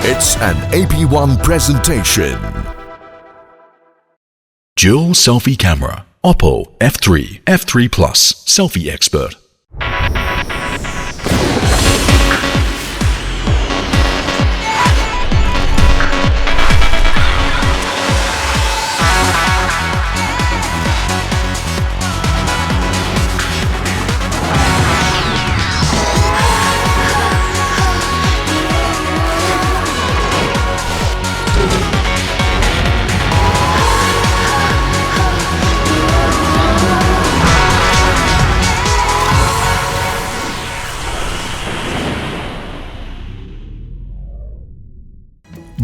It's an AP1 presentation. Dual selfie camera. Oppo F3, F3 Plus, selfie expert.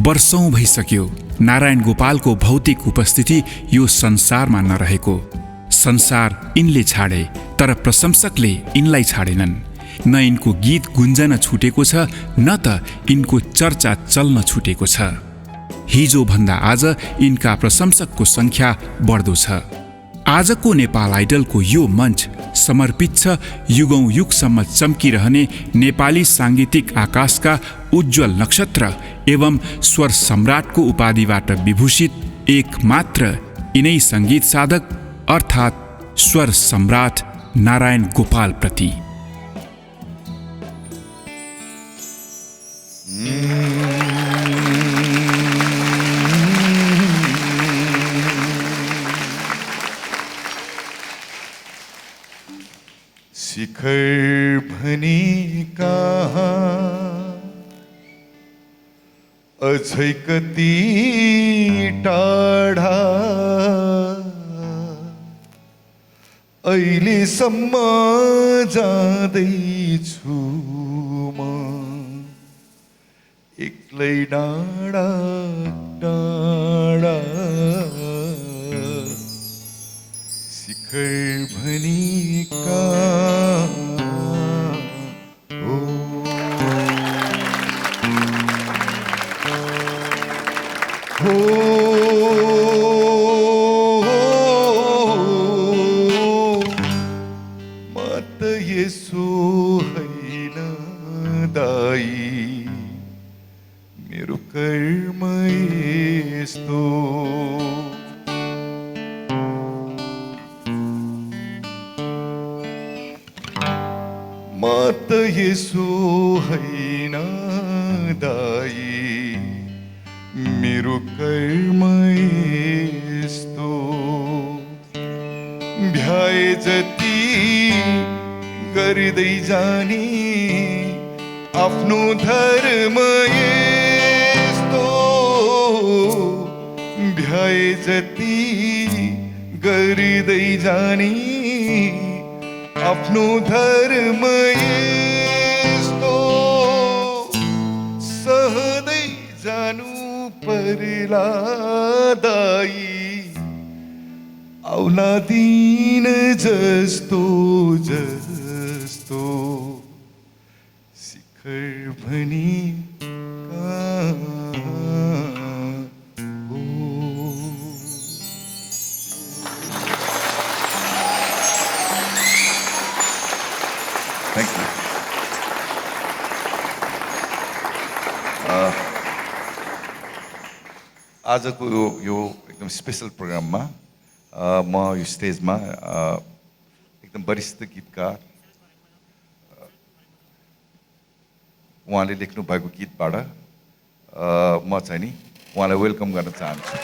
वर्षौं भइसक्यो नारायण गोपालको भौतिक उपस्थिति यो संसारमा नरहेको। संसार यिनले छाडे तर प्रशंसकले यिनलाई छाडेनन्। न यिनको गीत गुन्जन छुटेको छ न त यिनको चर्चा चल्न छुटेको छ। हिजो भन्दा आज यिनका प्रशंसकको संख्या बढ्दो छ। आजको नेपाल आइडलको यो मञ्च समर्पित छ युगौं युगसम्म चम्किरहने नेपाली सांगीतिक आकाशका उज्जवल नक्षत्र एवं स्वर सम्राटको उपाधिबाट विभूषित एक मात्र यिनै संगीत साधक अर्थात् स्वर सम्राट नारायण गोपाल प्रति। शिखर भनी कहाँ अझै कति टाढा अहिलेसम्म जाँदैछु म एक्लै डाँडा डाँडा शिखर भनी मत यसो हैन दाई मेरो कर्म यस्तो मत यसो हैन दाई मेरो कर्म यस्तो भ्याए जति गर्दै जाने आफ्नो धर्म यस्तो भ्याए जति गर्दै जाने आफ्नो धर्म यस्तो सहदै जानु परला दाई औला दिन जस्तो जस्तो शिखर भनी Thank you. आजको यो एकदम स्पेशल प्रोग्राममा म यो स्टेजमा एकदम वरिष्ठ गीतकार उहाँले लेख्नु भएको गीतबाट म चाहिँ नि उहाँलाई वेलकम गर्न चाहन्छु।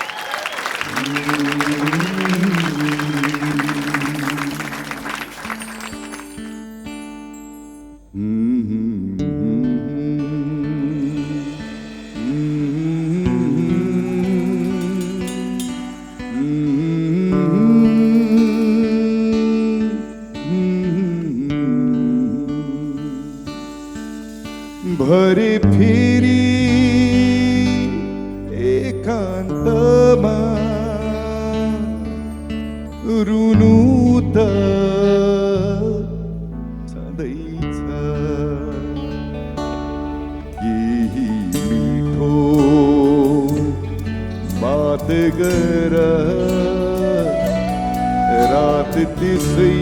भरे फेरि एकान्तमा रुनु त छँदैछ केही मिठो बात गर रात त्यसै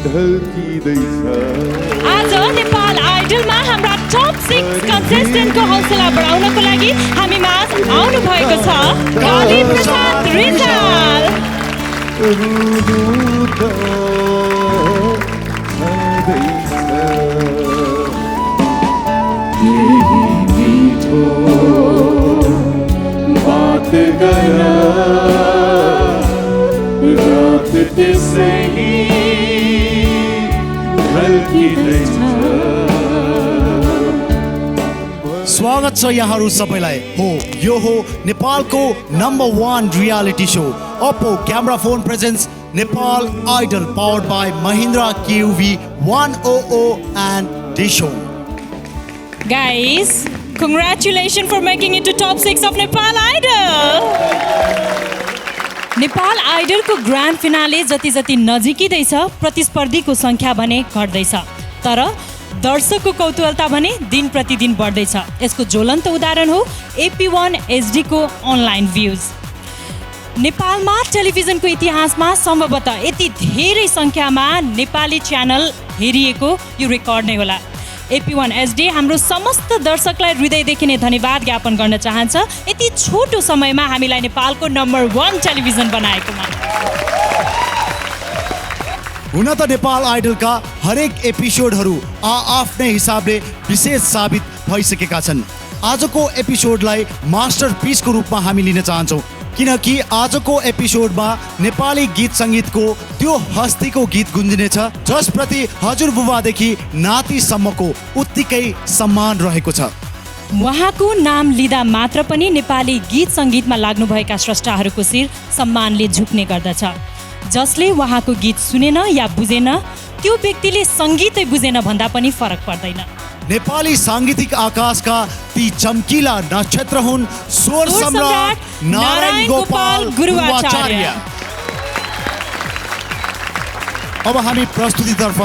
ढल्किँदैछ। आज नेपाल आइडलमा हाम्रा टप 6 हौसला बढाउनको लागि हामीमा आउनु भएको छ काली प्रसाद रिजाल। बात गरा रात त्यसै ढल्किँदैछ। स्वागत छ यहाँहरू सबैलाई। हो यो हो नेपालको number 1 reality show Oppo camera phone presents Nepal idol powered by Mahindra QV 100 and Dishon. Guys, congratulations for making it to top 6 of Nepal Idol. Nepal आइडलको ग्रान्ड फिनाले जति जति नजिकिँदैछ प्रतिस्पर्धीको सङ्ख्या भने घट्दैछ, तर दर्शकको कौतूहलता भने दिन प्रतिदिन बढ्दैछ। यसको ज्वलन्त उदाहरण हो AP1 HD को अनलाइन भ्युज। नेपालमा टेलिभिजनको इतिहासमा सम्भवतः यति धेरै सङ्ख्यामा नेपाली च्यानल हेरिएको यो रेकर्ड नै होला। AP1 HD हाम्रो समस्त दर्शकलाई हृदयदेखि नै धन्यवाद ज्ञापन गर्न चाहन्छ यति छोटो समयमा हामीलाई नेपालको नम्बर 1 टेलिभिजन बनाएकोमा। हुन त नेपाल आइडलका हरेक एपिसोडहरू आफ्नै हिसाबले विशेष साबित भइसकेका छन्। आजको एपिसोडलाई मास्टरपिसको रूपमा हामी लिन चाहन्छौँ, किनकि आजको एपिसोडमा नेपाली गीत सङ्गीतको त्यो हस्तीको गीत गुन्जिनेछ जसप्रति हजुरबुबादेखि नातिसम्मको उत्तिकै सम्मान रहेको छ। उहाँको नाम लिँदा मात्र पनि नेपाली गीत सङ्गीतमा लाग्नुभएका स्रष्टाहरूको शिर सम्मानले झुक्ने गर्दछ। जसले उहाँको गीत सुनेन या बुझेन त्यो व्यक्तिले सङ्गीतै बुझेन भन्दा पनि फरक पर्दैन। नेपाली साङ्गीतिक आकाशका ती चम्किला नक्षत्र हुन् स्वर सम्राट नारायण गोपाल गुरुवाचार्य। अब हामी प्रस्तुतितर्फ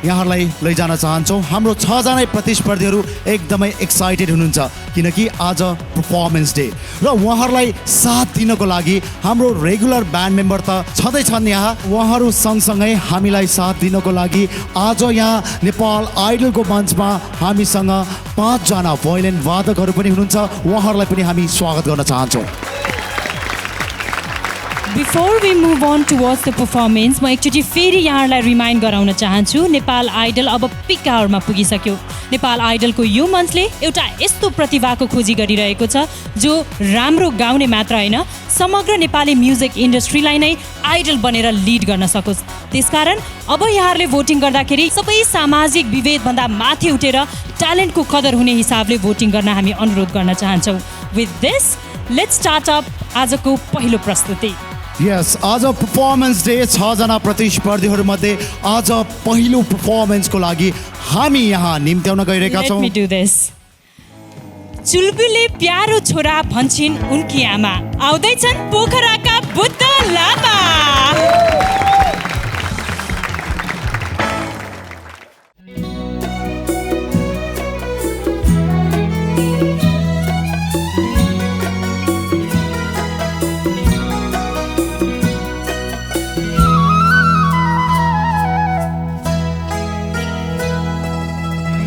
यहाँहरूलाई लैजान चाहन्छौँ। हाम्रो 6 जना प्रतिस्पर्धीहरू एकदमै एक्साइटेड हुनुहुन्छ किनकि आज पर्फर्मेन्स डे र उहाँहरूलाई साथ दिनको लागि हाम्रो रेगुलर ब्यान्ड मेम्बर त छँदैछन् यहाँ। उहाँहरू सँगसँगै हामीलाई साथ दिनको लागि आज यहाँ नेपाल आइडलको मञ्चमा हामीसँग 5 जना भोइलिन वादकहरू पनि हुनुहुन्छ। उहाँहरूलाई पनि हामी स्वागत गर्न चाहन्छौँ। Before we move on towards the performance, म एकचोटि फेरि यहाँहरूलाई रिमाइन्ड गराउन चाहन्छु नेपाल आइडल अब पिक आवरमा पुगिसक्यो। नेपाल आइडलको यो मञ्चले एउटा यस्तो प्रतिभाको खोजी गरिरहेको छ जो राम्रो गाउने मात्र होइन समग्र नेपाली म्युजिक इन्डस्ट्रीलाई नै आइडल बनेर लिड गर्न सकोस्। त्यसकारण अब यहाँहरूले भोटिङ गर्दाखेरि सबै सामाजिक विभेदभन्दा माथि उठेर ट्यालेन्टको कदर हुने हिसाबले भोटिङ गर्न हामी अनुरोध गर्न चाहन्छौँ। With this let's start up आजको पहिलो प्रस्तुति। यस, आज पर्फर्मेन्स डे 6 जना प्रतिस्पर्धीहरूमध्ये आज पहिलो पर्फर्मेन्सको लागि हामी यहाँ निम्त्याउन गइरहेका छौँ। Let me do this. चुलबुले प्यारो छोरा भन्छिन् उनकी आमा, आउँदैछन् पोखराका बुद्ध लामा।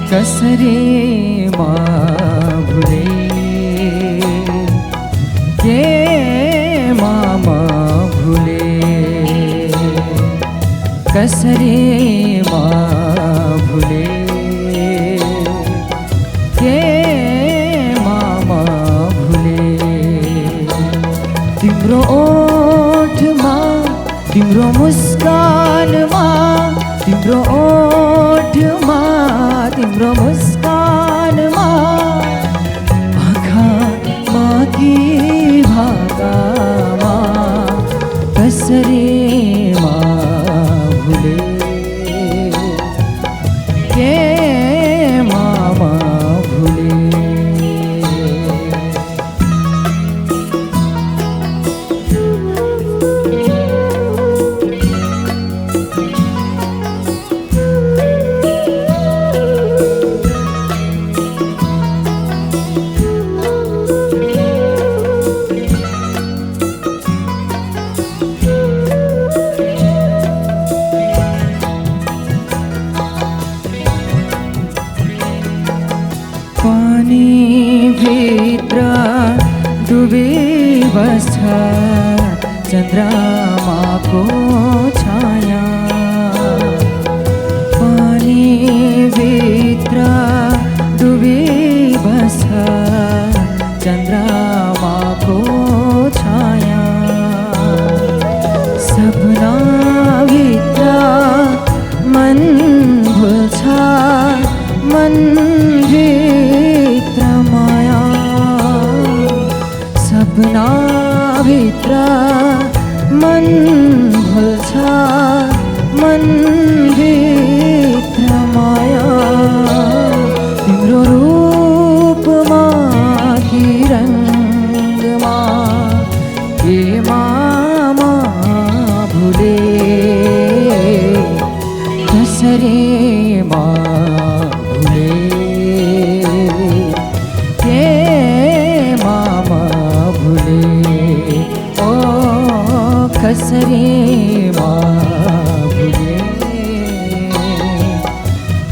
कसरी भुले के मामा भुले कसरी भुले के मामा भुले तिम्रो ओठमा तिम्रो मुस्कानमा तिम्रो ओठमा तिम्रो मुस्कानमा आँखामा कि भाकामा कसरी भुले के मामा भुले पानी भित्र डुबी बस्छ चन्द्रमाको छाया पानी भित्र डुबी बस्छ चन्द्रमाको छाया सपना भित्र मन भुल्छ मन भित्र माया सपना भित्र मन भुल्छ मन भित्र माया तिम्रो रूपमा कि रङ्गमा के मामा भुले कसरी मा भुले के मामा भुले ओ कसरी मा भुले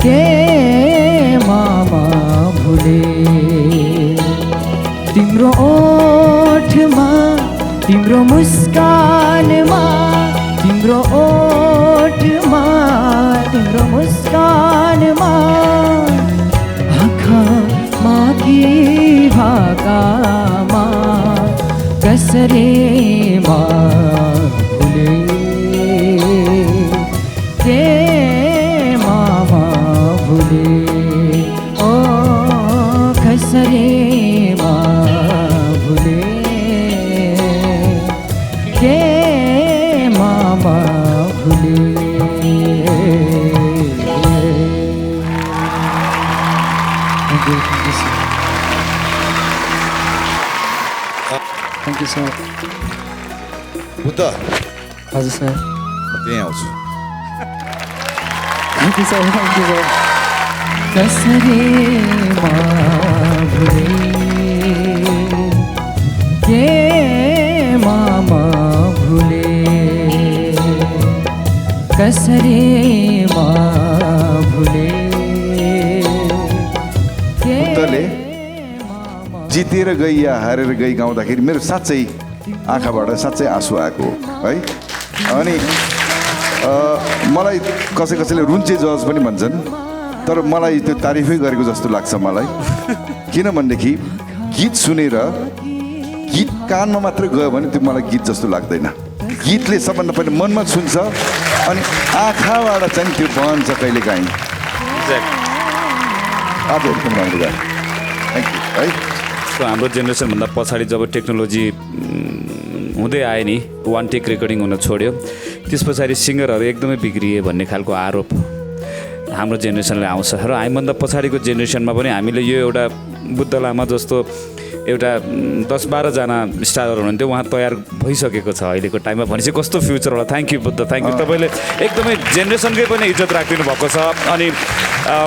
के मामा भुले तिम्रो ओठमा तिम्रो मुस्कानमा तिम्रो ओठमा तिम्रो मुस्कानमा आँखामा कि भाकामा कसरी मा भुले के मामा भुले ओ कसरी मा भुले के मामा भुले थ्याङ्क यू सर बुद्ध हजुर सर म त्यहीँ आउँछु थ्याङ्क यू सर कसरी मा भुले के मामा भुले कसरी मा भुले बुद्धले जितेर गई या हारेर गई गाउँदाखेरि मेरो साँच्चै आँखाबाट साँच्चै आँसु आएको है अनि मलाई कसैले रुन्चे जज पनि भन्छन् तर मलाई त्यो तारिफै गरेको जस्तो लाग्छ मलाई किनभनेदेखि गीत सुनेर गीत कानमा मात्रै गयो भने त्यो मलाई गीत जस्तो लाग्दैन गीतले सबभन्दा पहिले मनमा छुन्छ अनि आँखाबाट चाहिँ त्यो बहन्छ कहिलेकाहीँ आज एकदम राम्रो गायो थ्याङ्क यू है हाम्रो जेनेरेसनभन्दा पछाडि जब टेक्नोलोजी हुँदै आयो नि वान टेक रेकर्डिङ हुन छोड्यो त्यस पछाडि सिङ्गरहरू एकदमै बिग्रिए भन्ने खालको आरोप हाम्रो जेनेरेसनले आउँछ र हामीभन्दा पछाडिको जेनेरेसनमा पनि हामीले यो एउटा बुद्ध लामा जस्तो एउटा 10-12 जना स्टारहरू हुनुहुन्थ्यो उहाँ तयार भइसकेको छ अहिलेको टाइममा भनेपछि कस्तो फ्युचर होला thank you Buddha thank you तपाईँले एकदमै जेनेरेसनकै पनि इज्जत राखिदिनु भएको छ अनि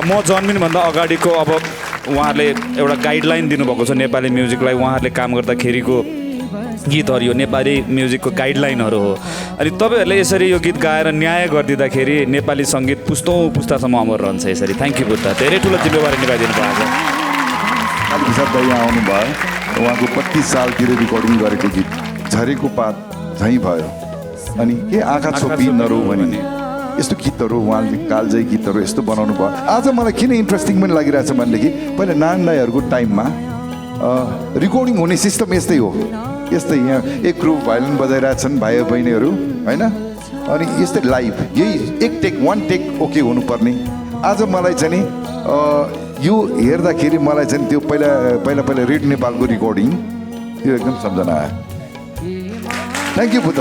म जन्मिनुभन्दा अगाडिको अब उहाँहरूले एउटा गाइडलाइन दिनुभएको छ नेपाली म्युजिकलाई उहाँहरूले काम गर्दाखेरिको गीतहरू यो नेपाली म्युजिकको गाइडलाइनहरू हो अनि तपाईँहरूले यसरी यो गीत गाएर न्याय गरिदिँदाखेरि नेपाली सङ्गीत पुस्तासम्म अमर रहन्छ यसरी थ्याङ्क यू बुद्ध धेरै ठुलो जिम्मेवारी निभाइदिनु भएको छ प्रसाद दाइ आउनुभयो उहाँको 25 सालतिर रेकर्डिङ गरेको गीत झरेको पात झैँ भयो अनि के आँखा छोपी नरो भने यस्तो गीतहरू उहाँले कालजयी गीतहरू यस्तो बनाउनु भयो आज मलाई किन इन्ट्रेस्टिङ पनि लागिरहेछ भनेदेखि पहिला नारायण दाइहरूको टाइममा रेकर्डिङ हुने सिस्टम यस्तै हो यस्तै यहाँ एक ग्रुप भायोलिन बजाइरहेछन् भाइ बहिनीहरू होइन अनि यस्तै लाइभ यही वान टेक ओके हुनुपर्ने आज मलाई चाहिँ नि यो हेर्दाखेरि मलाई चाहिँ त्यो पहिला रेड नेपालको रेकर्डिङ त्यो एकदम सम्झना आयो थ्याङ्क यू बुद्ध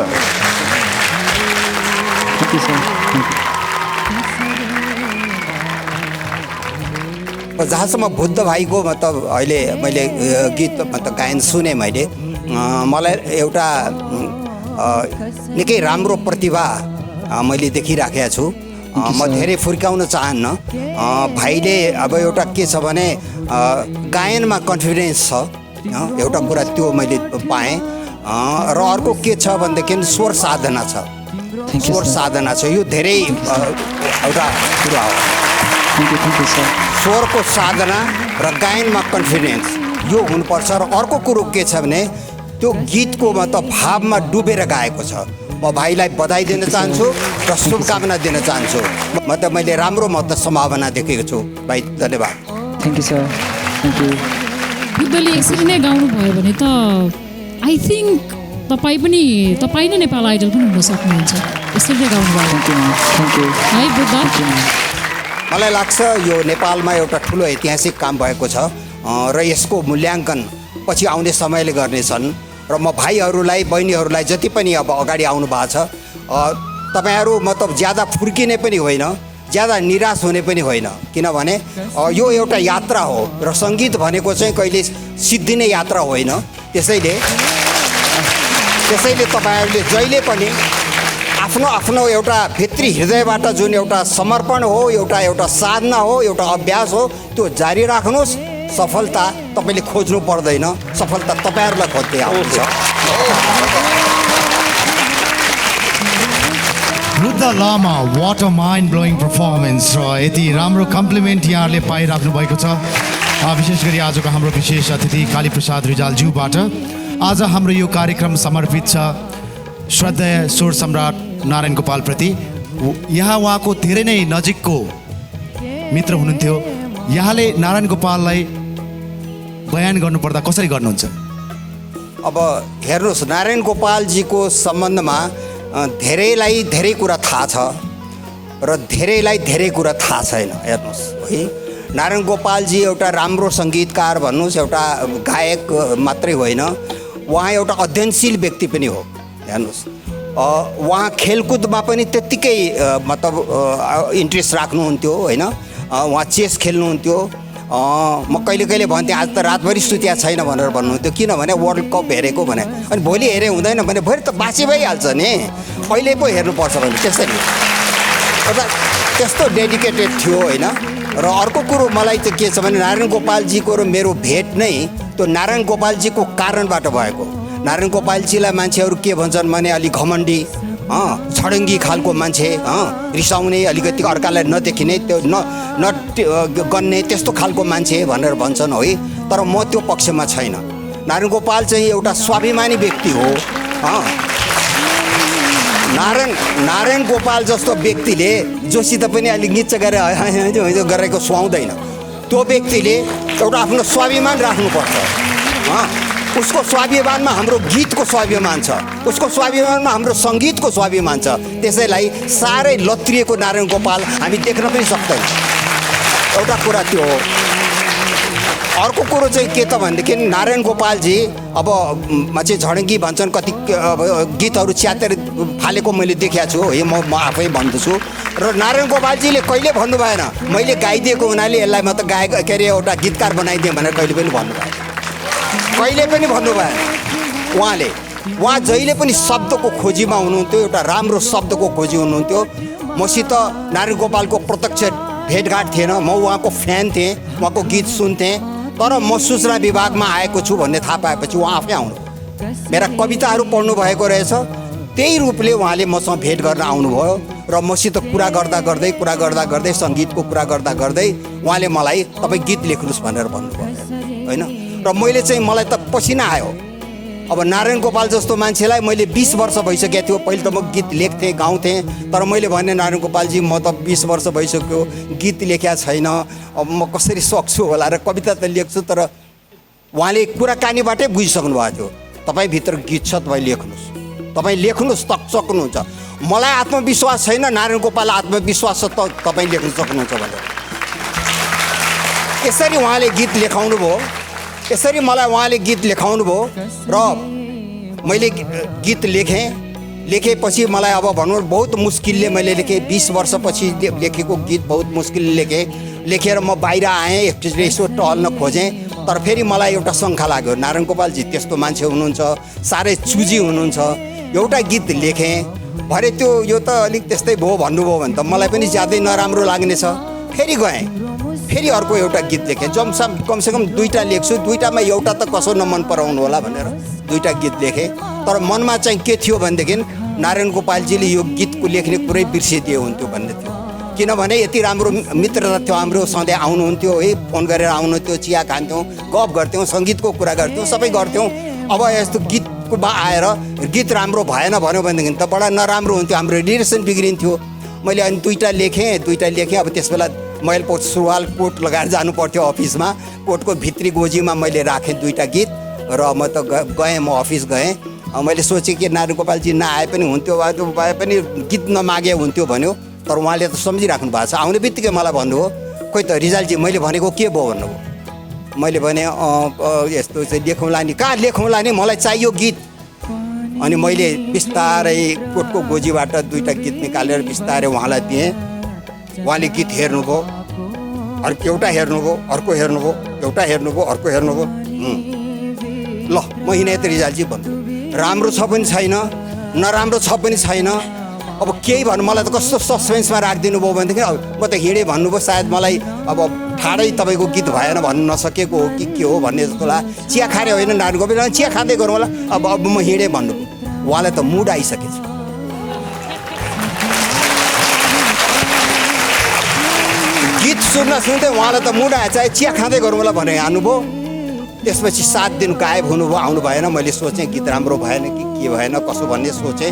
जहाँसम्म बुद्ध भाइको मतलब अहिले मैले गीत मतलब गायन सुने मैले मलाई एउटा निकै राम्रो प्रतिभा मैले देखिराखेको छु म धेरै फुर्काउन चाहन्न भाइले अब एउटा के छ भने गायनमा कन्फिडेन्स छ एउटा कुरा त्यो मैले पाएँ र अर्को के छ भनेदेखि स्वर साधना छ यो धेरै एउटा कुरा हो थ्याङ्क यू सर। स्वरको साधना र गायनमा कन्फिडेन्स यो हुनुपर्छ। र अर्को कुरो के छ भने त्यो गीतको मतलब भावमा डुबेर गाएको छ। म भाइलाई बधाई दिन चाहन्छु र शुभकामना दिन चाहन्छु। मैले राम्रो सम्भावना देखेको छु भाइ, धन्यवाद। Thank you sir, thank you. बुद्धले यसरी नै गाउनु भयो भने त आई थिङ्क तपाईँ नै नेपाल आइडल पनि हुन सक्नुहुन्छ। यसरी नै गाउनु भयो थ्याङ्क यू है बुद्ध। मलाई लाग्छ यो नेपालमा एउटा ठुलो ऐतिहासिक काम भएको छ र यसको मूल्याङ्कन पछि आउने समयले गर्नेछन्। र म भाइहरूलाई बहिनीहरूलाई जति पनि अब अगाडि आउनु भएको छ, तपाईँहरू मतलब ज्यादा फुर्किने पनि होइन, ज्यादा निराश हुने पनि होइन, किनभने यो एउटा यात्रा हो र सङ्गीत भनेको चाहिँ कहिले सिद्धिने यात्रा होइन। त्यसैले तपाईँहरूले जहिले पनि आफ्नो आफ्नो एउटा भित्री हृदयबाट जुन एउटा समर्पण हो, एउटा साधना हो, एउटा अभ्यास हो, त्यो जारी राख्नुहोस्। सफलता तपाईँले खोज्नु पर्दैन, सफलता तपाईँहरूलाई खोज्दै आउँछ। Buddha Lama, what a mind blowing performance र यति राम्रो कम्प्लिमेन्ट यहाँहरूले पाइराख्नु भएको छ। विशेष गरी आजको हाम्रो विशेष अतिथि कालीप्रसाद रिजालज्यूबाट। आज हाम्रो यो कार्यक्रम समर्पित छ श्रद्धेय स्वर सम्राट नारायण गोपाल प्रति। यहाँ उहाँको धेरै नै नजिकको मित्र हुनुहुन्थ्यो। यहाँले नारायण गोपाललाई बयान गर्नुपर्दा कसरी गर्नुहुन्छ? अब हेर्नुहोस्, नारायण गोपालजीको सम्बन्धमा धेरैलाई धेरै कुरा थाहा छ र धेरैलाई धेरै कुरा थाहा छैन। हेर्नुहोस् है, नारायण गोपालजी एउटा राम्रो सङ्गीतकार भन्नुहोस्, एउटा गायक मात्रै होइन, उहाँ एउटा अध्ययनशील व्यक्ति पनि हो। हेर्नुहोस्, उहाँ खेलकुदमा पनि त्यत्तिकै मतलब इन्ट्रेस्ट राख्नुहुन्थ्यो होइन। उहाँ चेस खेल्नुहुन्थ्यो। म कहिले कहिले भन्थेँ आज त रातभरि सुत्या छैन भनेर भन्नुहुन्थ्यो, किनभने वर्ल्ड कप हेरेको भने। अनि भोलि हेरे हुँदैन भने भोलि त बाँची भइहाल्छ नि, अहिले पो हेर्नुपर्छ भने। त्यसरी एउटा त्यस्तो डेडिकेटेड थियो होइन। र अर्को कुरो मलाई चाहिँ के छ भने नारायण गोपालजीको र मेरो भेट नै त्यो नारायण गोपालजीको कारणबाट भएको। नारायण गोपालजीलाई मान्छेहरू के भन्छन् भने अलिक घमण्डी, छडङ्गी खालको मान्छे, रिसाउने, अलिकति अर्कालाई नदेखिने, त्यो गन्ने त्यस्तो खालको मान्छे भनेर भन्छन् है। तर म त्यो पक्षमा छैन। नारायण गोपाल चाहिँ एउटा स्वाभिमानी व्यक्ति हो। नारायण गोपाल जस्तो व्यक्तिले जोसित पनि अलिक निच्च गरेको सुहाउँदैन। त्यो व्यक्तिले एउटा आफ्नो स्वाभिमान राख्नुपर्छ। उसको स्वाभिमानमा हाम्रो गीतको स्वाभिमान छ, उसको स्वाभिमानमा हाम्रो सङ्गीतको स्वाभिमान छ। त्यसैलाई साह्रै लत्रिएको नारायण गोपाल हामी देख्न पनि सक्दैन। एउटा कुरा त्यो हो। अर्को कुरो चाहिँ के त भनेदेखि नारायण गोपालजी अब चाहिँ झडङ्गी भन्छन्, कति गीतहरू च्यातेर फालेको मैले देखेको छु है, म आफै भन्दछु। र नारायण गोपालजीले कहिले भन्नु भएन मैले गाइदिएको हुनाले यसलाई म त गायक के अरे एउटा गीतकार बनाइदिएँ भनेर कहिले पनि भन्नु भएन, कहिले पनि भन्नु भएन। उहाँ जहिले पनि शब्दको खोजीमा हुनुहुन्थ्यो, एउटा राम्रो शब्दको खोजी हुनुहुन्थ्यो। मसित नारायण गोपालको प्रत्यक्ष भेटघाट थिएन, म उहाँको फ्यान थिएँ, उहाँको गीत सुन्थेँ। तर म सूचना विभागमा आएको छु भन्ने थाहा पाएपछि उहाँ आफै आउनु, मेरा कविताहरू पढ्नु भएको रहेछ। त्यही रूपले उहाँले मसँग भेट गर्न आउनुभयो र मसित कुरा गर्दा गर्दै सङ्गीतको कुरा गर्दा गर्दै उहाँले मलाई तपाईँ गीत लेख्नुहोस् भनेर भन्नुभयो होइन। र मैले चाहिँ मलाई त पसिना आयो। अब नारायण गोपाल जस्तो मान्छेलाई मैले 20 वर्ष भइसकेको थियो। पहिले त म गीत लेख्थेँ, गाउँथेँ, तर मैले भने नारायण गोपालजी म त 20 वर्ष भइसक्यो, गीत लेख्या छैन, अब म कसरी सक्छु होला र कविता त लेख्छु। तर उहाँले कुराकानीबाटै बुझिसक्नु भएको थियो, तपाईँभित्र गीत छ, तपाईँ लेख्नुहोस् त सक्नुहुन्छ। मलाई आत्मविश्वास छैन, नारायण गोपाल आत्मविश्वास छ, तपाईँ लेख्न सक्नुहुन्छ भनेर। यसरी उहाँले गीत लेखाउनु भयो, यसरी मलाई उहाँले गीत लेखाउनु भयो र मैले गीत लेखेपछि मलाई अब भनौँ बहुत मुस्किलले मैले लेखेँ। 20 वर्षपछि लेखेको गीत बहुत मुस्किलले लेखेर म बाहिर आएँ, एकचोटि यसो टहल्न खोजेँ। तर फेरि मलाई एउटा शङ्का लाग्यो, नारायण गोपालजी त्यस्तो मान्छे हुनुहुन्छ, साह्रै चुजी हुनुहुन्छ। एउटा गीत लेखेँ, भरे त्यो यो त अलिक त्यस्तै भयो भन्नुभयो भने त मलाई पनि ज्यादै नराम्रो लाग्ने छ। फेरि गएँ, फेरि अर्को एउटा गीत लेखेँ। कमसेकम 2टा लेख्छु, 2टामा एउटा त कसो नमन पराउनु होला भनेर 2टा गीत लेखेँ। तर मनमा चाहिँ के थियो भनेदेखि नारायण गोपालजीले यो गीतको लेख्ने कुरै बिर्सिदिए हुन्थ्यो भन्ने थियो। किनभने यति राम्रो मित्रता थियो हाम्रो, सधैँ आउनुहुन्थ्यो है, फोन गरेर आउनुहुन्थ्यो, चिया खान्थ्यौँ, गफ गर्थ्यौँ, सङ्गीतको कुरा गर्थ्यौँ, सबै गर्थ्यौँ। अब यस्तो गीतको आएर गीत राम्रो भएन भन्यो भनेदेखि त बडा नराम्रो हुन्थ्यो, हाम्रो रिलेसन बिग्रिन्थ्यो। मैले अनि दुईवटा लेखेँ। अब त्यस बेला मैले सुरुवाल कोट लगाएर जानु पर्थ्यो अफिसमा, कोटको भित्री गोजीमा मैले राखेँ 2टा गीत र म त गएँ, म अफिस गएँ। मैले सोचेँ कि नारायण गोपालजी नआए पनि हुन्थ्यो, भए पनि गीत नमागे हुन्थ्यो भन्यो, तर उहाँले त सम्झिराख्नु भएको छ। आउने बित्तिकै मलाई भन्नुभयो, खोइ त रिजालजी मैले भनेको के भयो भन्नुभयो। मैले भने यस्तो चाहिँ लेखौँला नि, कहाँ लेखौँला नि, मलाई चाहियो गीत। अनि मैले बिस्तारै कोटको गोजीबाट 2टा गीत निकालेर बिस्तारै उहाँलाई दिएँ। उहाँले गीत हेर्नुभयो, एउटा हेर्नुभयो, अर्को हेर्नुभयो, एउटा हेर्नुभयो, अर्को हेर्नुभयो। ल म हिँडेँ त रिजालजी भन्नु, राम्रो छ पनि छैन, नराम्रो छ पनि छैन, अब केही भन्नु, मलाई त कस्तो सस्पेन्समा राखिदिनु भयो भनेदेखि म त हिँडेँ भन्नुभयो। सायद मलाई अब ठाडै तपाईँको गीत भएन भन्नु नसकेको हो कि के हो भन्ने जस्तो लाग्यो। चिया खाएर होइन नारायण गोपाल, चिया खाँदै गरौँ होला, अब म हिँडेँ भन्नुभयो। उहाँलाई त मुड आइसकेछ। गीत सुन्दै उहाँलाई त मुड आएछ, चिया खाँदै गरौँ होला भनेर हान्नुभयो। त्यसपछि 7 दिन गायब हुनुभयो, आउनु भएन। मैले सोचेँ गीत राम्रो भएन कि के भएन कसो भन्ने सोचेँ।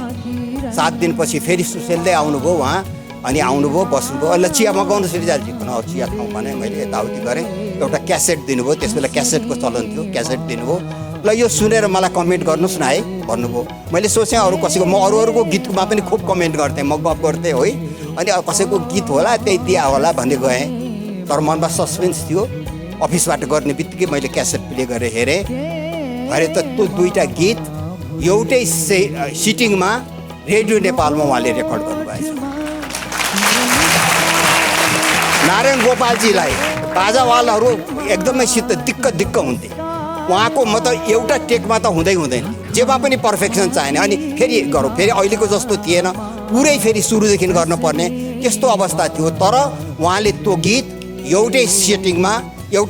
7 दिनपछि फेरि सुसेल्दै आउनुभयो उहाँ, अनि आउनुभयो, बस्नुभयो। अहिले चिया मगाउनु रिजालजी चिया खाउँ भने मैले यताउति गरेँ। एउटा क्यासेट दिनुभयो, त्यस बेला क्यासेटको चलन थियो, क्यासेट दिनुभयो। ल यो सुनेर मलाई कमेन्ट गर्नुहोस् न है भन्नुभयो। मैले सोचेँ अरू कसैको, म अरूको गीतमा पनि खुब कमेन्ट गर्थेँ, म गफ गर्थेँ है, अनि कसैको गीत होला त्यही दिया होला भन्ने गएँ। तर मनमा सस्पेन्स थियो। अफिसबाट गर्ने बित्तिकै मैले क्यासेट प्ले गरेर हेरेँ, भरे त त्यो 2टा गीत एउटै सिटिङमा रेडियो नेपालमा उहाँले रेकर्ड गर्नुभएछ। नारायण गोपालजीलाई बाजावालाहरू एकदमै दिक्क हुन्थे। उहाँको म त एउटा टेकमा त हुँदैन, जेमा पनि पर्फेक्सन चाहिने। अनि फेरि गरौँ, फेरि अहिलेको जस्तो थिएन, पुरै फेरि सुरुदेखि गर्नुपर्ने त्यस्तो अवस्था थियो। तर उहाँले त्यो गीत एउटै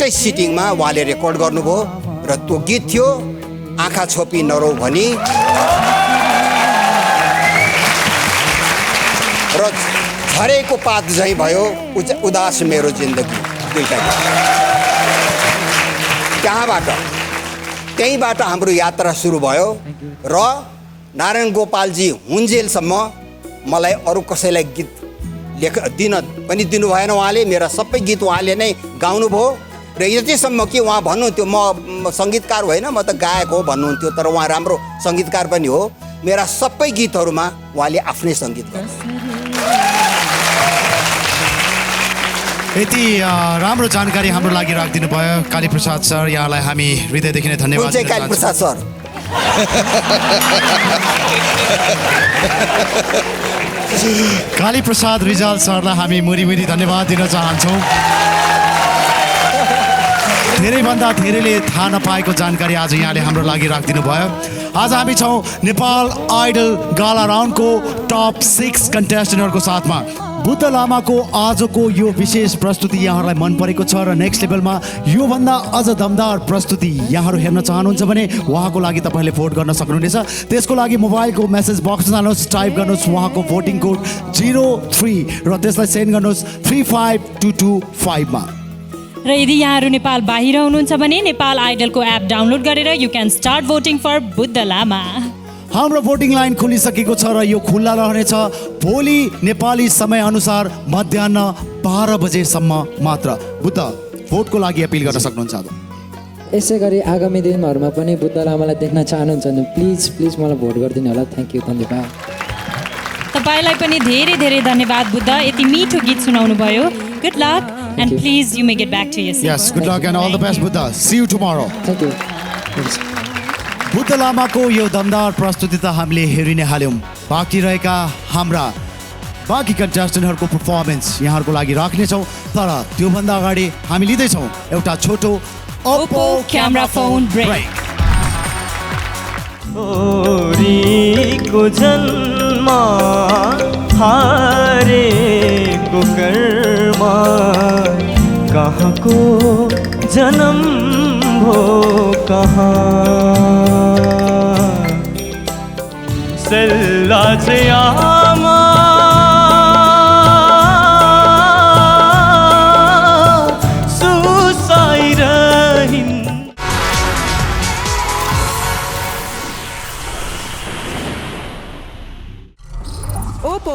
सिटिङमा उहाँले रेकर्ड गर्नुभयो र त्यो गीत थियो आँखा छोपी नरौ भनी र झरेको पात झैँ भयो उदास मेरो जिन्दगी। 2टा गीत त्यहीँबाट हाम्रो यात्रा सुरु भयो र नारायण गोपालजी हुन्जेलसम्म मलाई अरू कसैलाई गीत दिन पनि दिनु भएन। उहाँले मेरा सबै गीत उहाँले नै गाउनुभयो र यतिसम्म कि उहाँ भन्नुहुन्थ्यो म सङ्गीतकार होइन, म त गायक हो भन्नुहुन्थ्यो। तर उहाँ राम्रो सङ्गीतकार पनि हो। मेरा सबै गीतहरूमा उहाँले आफ्नै सङ्गीत गर्नु। यति राम्रो जानकारी हाम्रो लागि राखिदिनु भयो कालीप्रसाद सर, यहाँलाई हामी हृदयदेखि नै धन्यवाद। कालीप्रसाद सर कालीप्रसाद रिजाल सरलाई हामी मुरी धन्यवाद दिन चाहन्छौँ। धेरैभन्दा धेरैले थाहा नपाएको जानकारी आज यहाँले हाम्रो लागि राखिदिनु भयो। आज हामी छौँ नेपाल आइडल गाला राउन्डको टप 6 कन्टेस्टेन्टहरूको साथमा। बुद्ध लामाको आजको यो विशेष प्रस्तुति यहाँहरूलाई मन परेको छ र नेक्स्ट लेभलमा योभन्दा अझ दमदार प्रस्तुति यहाँहरू हेर्न चाहनुहुन्छ भने उहाँको लागि तपाईँले भोट गर्न सक्नुहुनेछ। त्यसको लागि मोबाइलको मेसेज बक्समा जानुहोस्, टाइप गर्नुहोस् उहाँको भोटिङ कोड 03 र त्यसलाई सेन्ड गर्नुहोस् 35225 मा। र यदि यहाँहरू नेपाल बाहिर हुनुहुन्छ भने नेपाल आइडलको एप डाउनलोड गरेर you can start voting for Buddha Lama. हाम्रो भोटिङ लाइन खुलिसकेको छ र यो खुल्ला रहनेछ भोलि नेपाली समयअनुसार मध्याह 12 बजेसम्म मात्र। बुद्ध भोटको लागि अपिल गर्न सक्नुहुन्छ। यसै गरी आगामी दिनहरूमा पनि बुद्ध लामालाई देख्न चाहनुहुन्छ भने प्लिज मलाई भोट गरिदिनु होला। थ्याङ्क यू, धन्यवाद। तपाईँलाई पनि धेरै धेरै धन्यवाद बुद्ध, यति मिठो गीत सुनाउनु भयो। Good lock and please you may get back to your seat. Yes, good luck and all the best Buddha. See you tomorrow. Thank you. Buddha लामाको यो दमदार प्रस्तुति त हामीले हेरि नै हाल्यौँ। बाँकी रहेका हाम्रा बाँकी कन्टेस्टेन्टहरूको पर्फर्मेन्स यहाँहरूको लागि राख्नेछौँ। तर त्योभन्दा अगाडि हामी लिँदैछौँ एउटा छोटो ओप्पो क्यामेरा फोन ब्रेक। छोरीको जन्म हारेको कर्म कहाँको जन्म हो कहाँ सल्ला आमा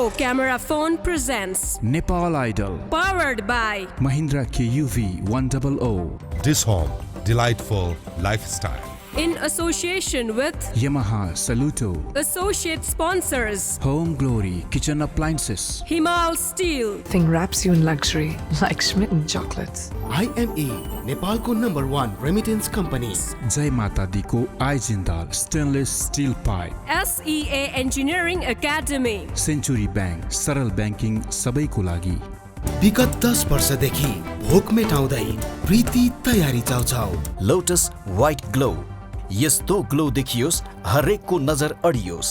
Oppo Camera Phone presents Nepal Idol, powered by Mahindra KUV 100, This Home, delightful lifestyle. in association with Yamaha Saluto, associate sponsors Home Glory Kitchen Appliances, Himal Steel, Thing wraps you in luxury like Schmitten chocolates. IME, Nepalको #1 remittance company. Jai Mata Diko Aijindal Stainless Steel Pipe, SEA Engineering Academy, Century Bank सरल banking सबैको लागि। विगत 10 वर्षदेखि भोक मेटाउँदै प्रीति तयारी चाउचाउ। Lotus white glow, यस्तो ग्लो देखियोस् हरेकको नजर अडियोस्।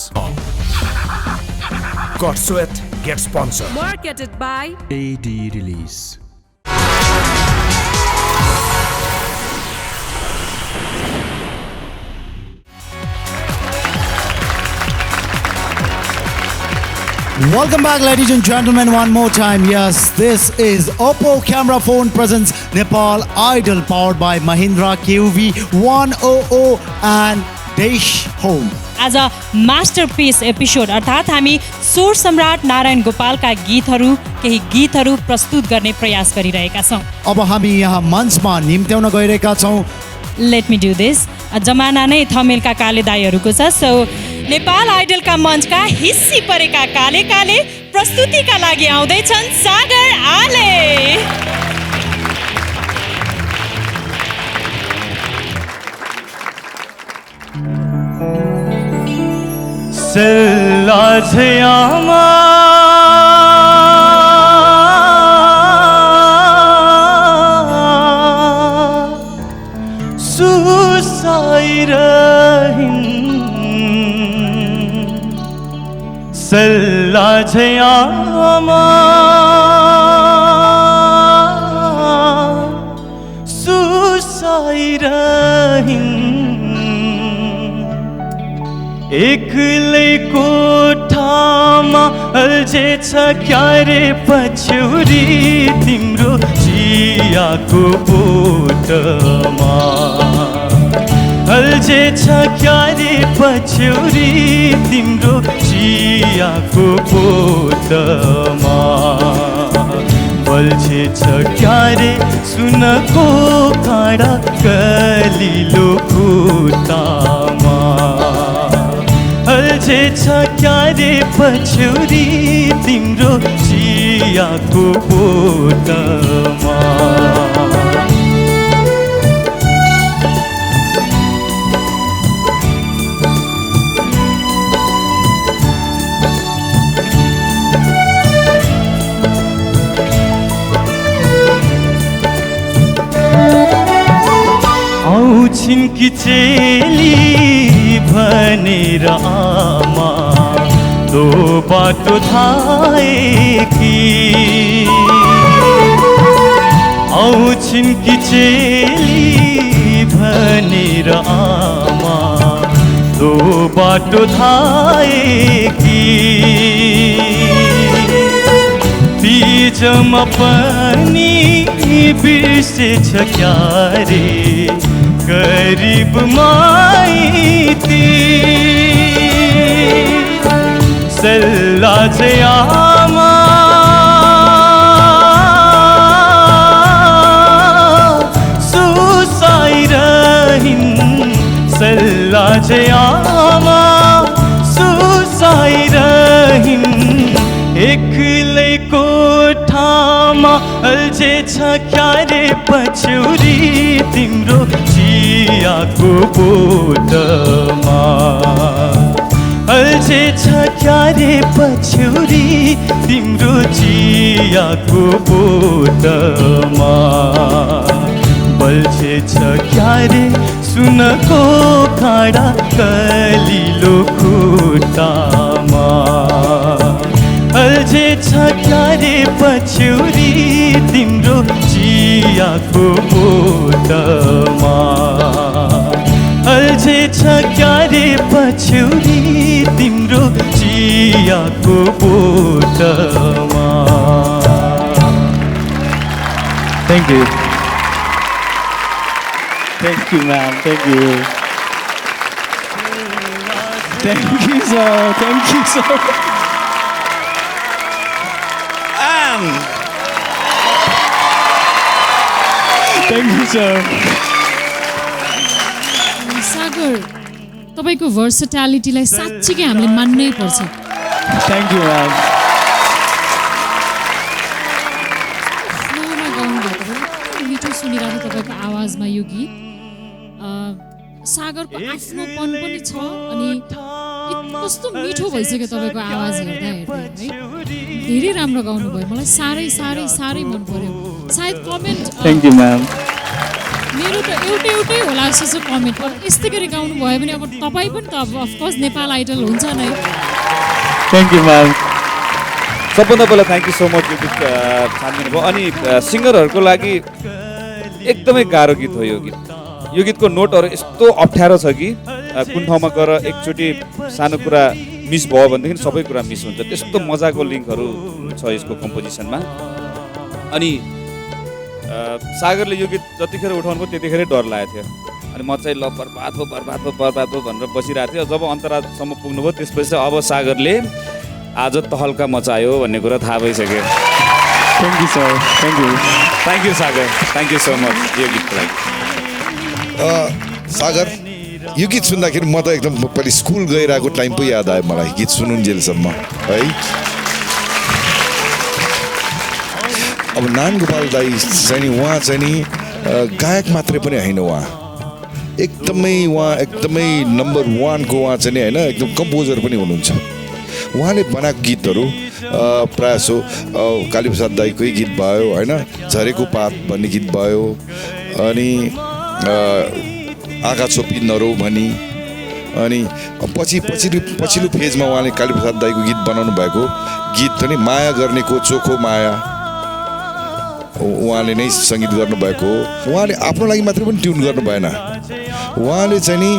Got Sweat get sponsor. marketed by AD Release. Welcome back, ladies and gentlemen, one more time. Yes, this is Oppo Camera Phone presents Nepal Idol, powered by Mahindra KUV 100 and Dash Home. आज masterpiece episode अर्थात् हामी स्वर सम्राट नारायण गोपालका केही गीतहरू प्रस्तुत गर्ने प्रयास गरिरहेका छौँ। अब हामी यहाँ मञ्चमा निम्त्याउन गइरहेका छौँ। Let me do this. जमाना नै थमेलका काले दाईहरूको छ। सो नेपाल आइडलका मञ्चका हिस्सी परेका काले काले प्रस्तुतिका लागि आउँदैछन् सागर आले। सल्लाझयामा सुसाइरहिन् सल्लाझयामा सुसाइरहिन् एक्लै कोठामा अल्झेछ क्यारे पछ्यौरी तिम्रो चियाको बोटमा अल्झेछ क्यारे पछ्यौरी तिम्रो चियाको बोटमा बल्झेछ क्यारे सुनको काँडा कलिलो खुट्टामा अल्झेछ क्यारे पछ्यौरी तिम्रो चियाको बोटमा आउँछिन् कि चेली भनेर आमा दो बाटो धाएकी आउँछिन् कि चेली भनेर आमा दो बाटो धाएकी बीजमा पनि बिर्सेछ क्यारे गरीब माइती सल्लाझयामा सुसाइरहिन् सल्लाझयामा सुसाइरहिन् एक्लै कोठामा अल्झेछ क्यारे पछ्यौरी तिम्रो चियाको बोटमा अल्झेछ क्यारे पछ्यौरी तिम्रो चियाको बोटमा बल्झेछ क्यारे सुनको काँडा कलिलो खुट्टामा अल्झेछ क्यारे पछ्यौरी तिम्रो चियाको बोटमा अल्झेछ क्यारे पछ्यौरी तिम्रो चियाको बोटमा। Thank you. Thank you, ma'am. Thank you. Thank you so much. man. Thank you, sir. सागर तपाईँको भर्सटालिटीलाई साँच्चीकै हामीले मान्नै पर्छ. Thank you, ma'am. फ्लोमा गाउनुभएको पनि मिठो सुनिरहेको तपाईँको आवाजमा यो गीत. सागरको आफ्नोपन पनि छ अनि कस्तो मिठो भइसक्यो तपाईँको आवाज हेर्दा है. धेरै राम्रो गाउनुभयो. मलाई साह्रै साह्रै साह्रै मन पर्यो. सायद कमेन्ट Thank you, ma'am. मेरो त एउटै होला जस्तो छ कमेन्ट. अब यस्तै गरी गाउनु भयो भने अब तपाईँ पनि त अब अफकोर्स नेपाल आइडल हुन्छ नै. Thank you, ma'am. सबभन्दा पहिला थ्याङ्क यू सो मच यो गीत छानिदिनु भयो. अनि सिङ्गरहरूको लागि एकदमै गाह्रो गीत हो यो गीत. यो गीतको नोटहरू यस्तो अप्ठ्यारो छ कि कुन ठाउँमा गएर एकचोटि सानो कुरा मिस भयो भनेदेखि सबै कुरा मिस हुन्छ. त्यस्तो मजाको लिङ्कहरू छ यसको कम्पोजिसनमा. अनि सागरले यो गीत जतिखेर उठाउनु भयो त्यतिखेरै डर लागेको थियो. अनि म चाहिँ ल बर्बाद भयो भनेर बसिरहेको थिएँ. जब अन्तरालसम्म पुग्नुभयो त्यसपछि अब सागरले आज तहल्का मचायो भन्ने कुरा थाहा भइसक्यो. Thank you, sir. Thank you. Thank you Sagar. Thank you so much यो गीतको लागि. सागर यो गीत सुन्दाखेरि म त एकदम पहिले स्कुल गइरहेको टाइम पो याद आयो मलाई गीत सुनुन्जेलसम्म है. अब नारायण दाई चाहिँ नि उहाँ चाहिँ नि गायक मात्रै पनि होइन. उहाँ एकदमै नम्बर 1 को उहाँ चाहिँ नि होइन एकदम कम्पोजर पनि हुनुहुन्छ. उहाँले बनाएको गीतहरू प्रायः सो कालीप्रसाद दाईकै गीत भयो होइन. झरेको पात भन्ने गीत भयो. अनि आँखा छोपी नरौ भनी. अनि पछिल्लो फेजमा उहाँले कालीप्रसाद दाईको गीत बनाउनु भएको गीत पनि माया गर्नेको चोखो माया उहाँले नै सङ्गीत गर्नुभएको हो. उहाँले आफ्नो लागि मात्रै पनि ट्युन गर्नु भएन. उहाँले चाहिँ नि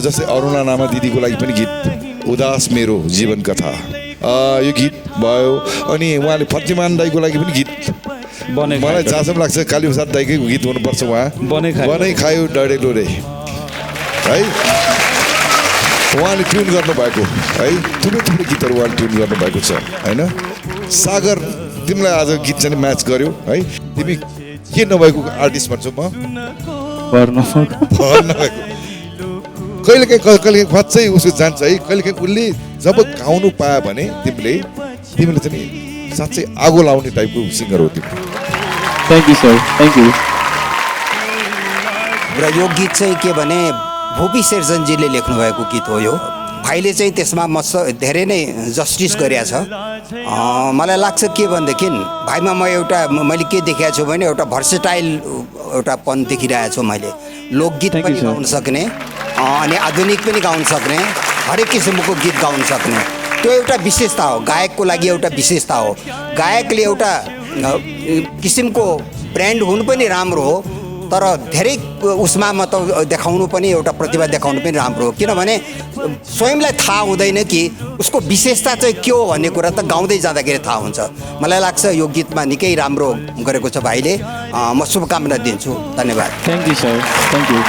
जस्तै अरुणा नामा दिदीको लागि पनि गीत उदास मेरो जीवन कथा यो गीत भयो. अनि उहाँले फतिमान दाईको लागि पनि गीत मलाई जहाँसम्म लाग्छ कालीप्रसाद दाईकै गीत हुनुपर्छ. उहाँ बनै खायो डढेलो रे है. उहाँले ट्युन गर्नुभएको है. थुप्रै गीतहरू उहाँले ट्युन गर्नुभएको छ होइन. सागर तिमीलाई आज गीत चाहिँ म्याच गर्यो है. तिमी के नभएको आर्टिस्ट भन्छौ म कहिलेकाहीँ खच्चै उसको जान्छ है. कहिलेकाहीँ उसले जब गाउनु पायो भने तिमीले चाहिँ साँच्चै आगो लाउने टाइपको सिङ्गर हो तिमी. Thank you, sir. Thank you. र यो गीत चाहिँ के भने भोपी शेरचन्दजीले लेख्नुभएको गीत हो यो. भाइले चाहिँ त्यसमा धेरै नै जस्टिस गरेका छ. मलाई लाग्छ के भनेदेखि भाइमा मैले के देखेको छु भने एउटा भर्सेटाइल एउटापन देखिरहेको छु मैले. लोकगीत पनि गाउन सक्ने अनि आधुनिक पनि गाउन सक्ने हरेक किसिमको गीत गाउन सक्ने त्यो एउटा विशेषता हो. गायकको लागि एउटा विशेषता हो. गायकले एउटा किसिमको ब्रान्ड हुनु पनि राम्रो हो. तर धेरै उसमा देखाउनु पनि एउटा प्रतिभा देखाउनु पनि राम्रो हो. किनभने स्वयंलाई थाहा हुँदैन कि उसको विशेषता चाहिँ के हो भन्ने कुरा त गाउँदै जाँदाखेरि थाहा हुन्छ. मलाई लाग्छ यो गीतमा निकै राम्रो गरेको छ भाइले. म शुभकामना दिन्छु. धन्यवाद. Thank you, sir. Thank you.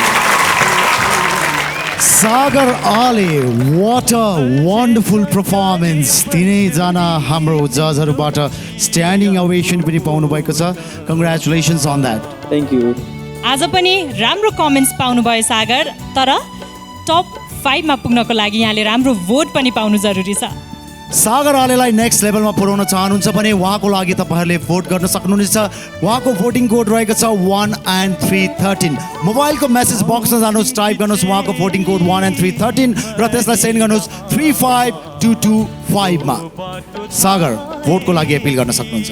Sagar Ale what a wonderful performance. तिनैजना हाम्रो जजहरूबाट स्ट्यान्डिङ ओभेसन पनि पाउनु भएको छ. Congratulations on that. Thank you. आज पनि राम्रो कमेन्ट्स पाउनुभयो सागर. तर टप 5 मा पुग्नको लागि यहाँले राम्रो भोट पनि पाउनु जरुरी छ. सागर आलेलाई नेक्स्ट लेभलमा पुर्याउन चाहनुहुन्छ भने उहाँको लागि तपाईँहरूले भोट गर्न सक्नुहुनेछ. उहाँको भोटिङ कोड रहेको छ 1 and 313. मोबाइलको मेसेज बक्समा जानुहोस्, टाइप गर्नुहोस् उहाँको भोटिङ कोड 1 and 313 र त्यसलाई सेन्ड गर्नुहोस् 35225 मा. सागर भोटको लागि अपिल गर्न सक्नुहुन्छ.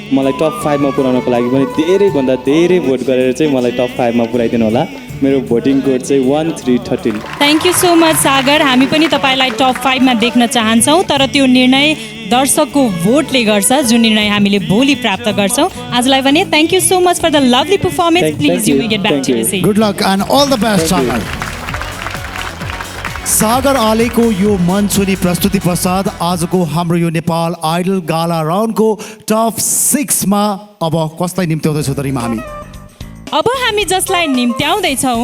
मलाई टप 5 मा पुर्याउनको लागि पनि धेरैभन्दा धेरै भोट गरेर चाहिँ मलाई टप 5 मा पुर्याइदिनु होला. मेरो भोटिङ कोड चाहिँ 1313. थ्याङ्क यू सो मच सागर. हामी पनि तपाईँलाई टप 5 मा देख्न चाहन्छौँ. तर त्यो निर्णय दर्शकको भोटले गर्छ, जुन निर्णय हामीले भोलि प्राप्त गर्छौँ. आजलाई भने thank you so much for the lovely performance. Please you get back to the seat. Good luck and all the best Sagar. Sagar आलेको यो मनसुनी प्रस्तुति पश्चात आजको हाम्रो यो नेपाल आइडल गाला राउन्डको टप 6 मा अब कसलाई निम्त्याउँदैछौँ त रिमा हामी? अब हामी जसलाई निम्त्याउँदैछौँ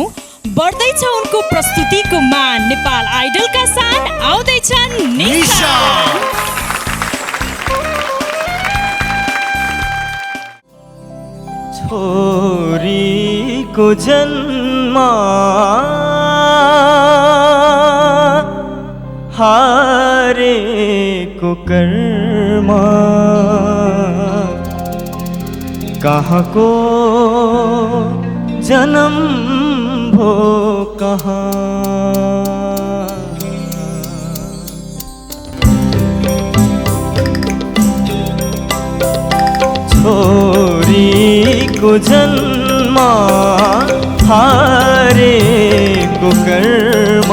बढ्दैछ उनको प्रस्तुतिको मान. नेपाल आइडलका सान आउँदैछन् निशा. छोरीको जन्म हारेको कर्म कहाँको जन्म भो कहाँ छोरीको जन्म हारेको कर्म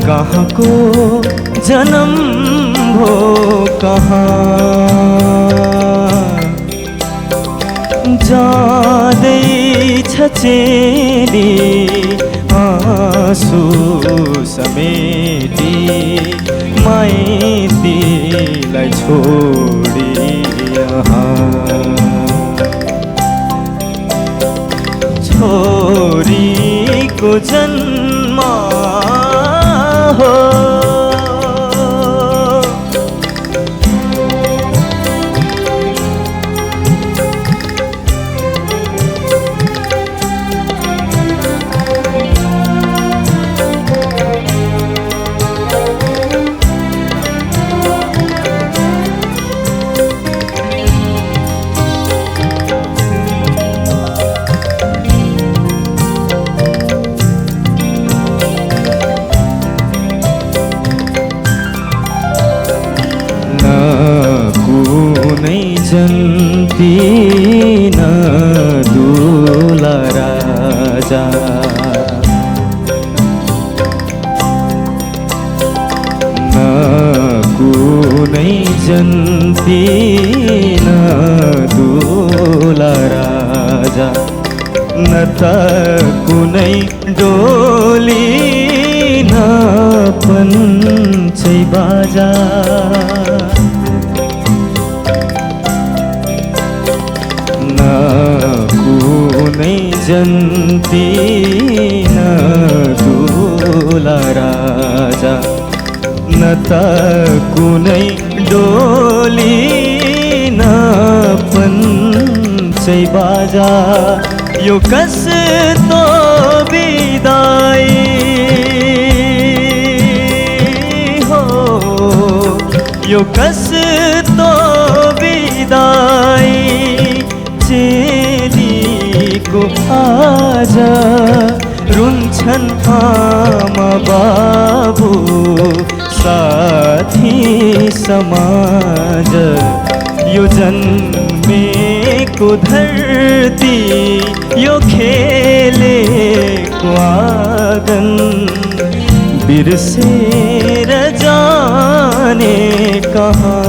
कहाँको जन्म भो कहाँ जाँदैछ चेली आँसु समेटी माइतीलाई छोडी छोरीको जन्म हो जन्ती न दुला राजा न कुनै जन्ती न दुला राजा न त कुनै डोली न पञ्चै बाजा कुनै जन्ती न दुला राजा न त कुनै डोली न पञ्चै बाजा यो कस्तो बिदाई हो यो कस्तो बिदाई चेलीको आज रुन्छन् आमा बाबु साथी समाज यो जन्मेको धरती यो खेलेको आँगन बिर्सेर जाने कहाँ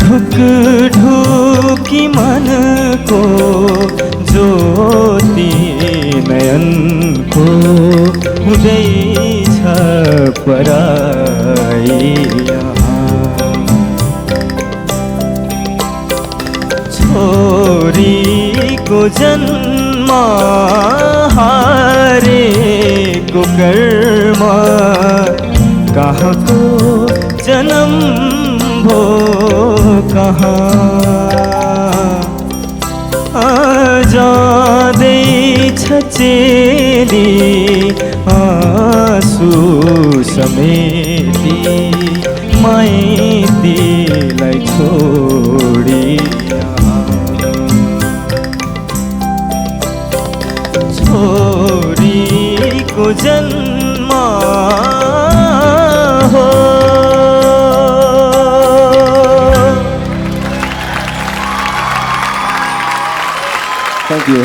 ढुक ढुकी मनको ज्योति नयनको हुँदैछ पराई छोरीको जन्म हारेको कर्म कहाँको जन्म भो कहाँ जाँदैछ चेली आँसु समेटी माइतीलाई छोडी छोरीको जन्म हो Thank you.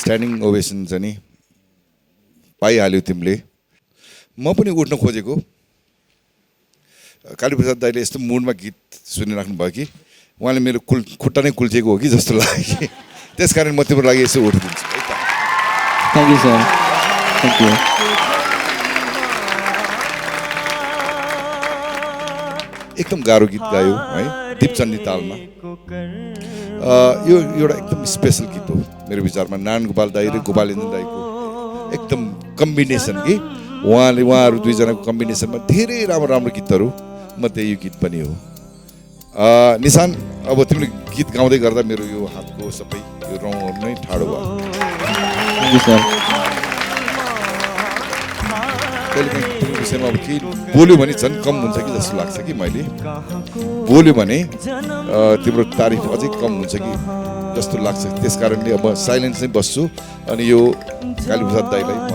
स्ट्यान्डिङ ओभेसन चाहिँ नि पाइहाल्यो तिमीले। म पनि उठ्न खोजेको, कालीप्रसाद दाइले यस्तो मुडमा गीत सुनिराख्नु भयो कि उहाँले मेरो खुट्टा नै कुल्चेको हो कि जस्तो लाग्यो कि त्यसकारण म तिम्रो लागि यसो उठिदिन्छु। Thank you sir, thank you. एकदम गाह्रो गीत गायो है, दिपचन्दी तालमा। यो एउटा एकदम स्पेसल गीत हो मेरो विचारमा, नारायण गोपाल दाई र गोपालेन्द्र दाईको एकदम कम्बिनेसन कि उहाँहरू दुईजनाको कम्बिनेसनमा धेरै राम्रो राम्रो गीतहरू मध्ये यो गीत पनि हो। निशान, अब तिमीले गीत गाउँदै गर्दा मेरो यो हातको सबै यो रौँहरू नै ठाडो भयो। कहिलेकाहीँ विषयमा अब केही बोल्यो भने झन् कम हुन्छ कि जस्तो लाग्छ कि मैले बोल्यो भने तिम्रो तारिफ अझै कम हुन्छ कि जस्तो लाग्छ। त्यस कारणले अब साइलेन्स नै बस्छु अनि यो कालीप्रसाद दाइलाई म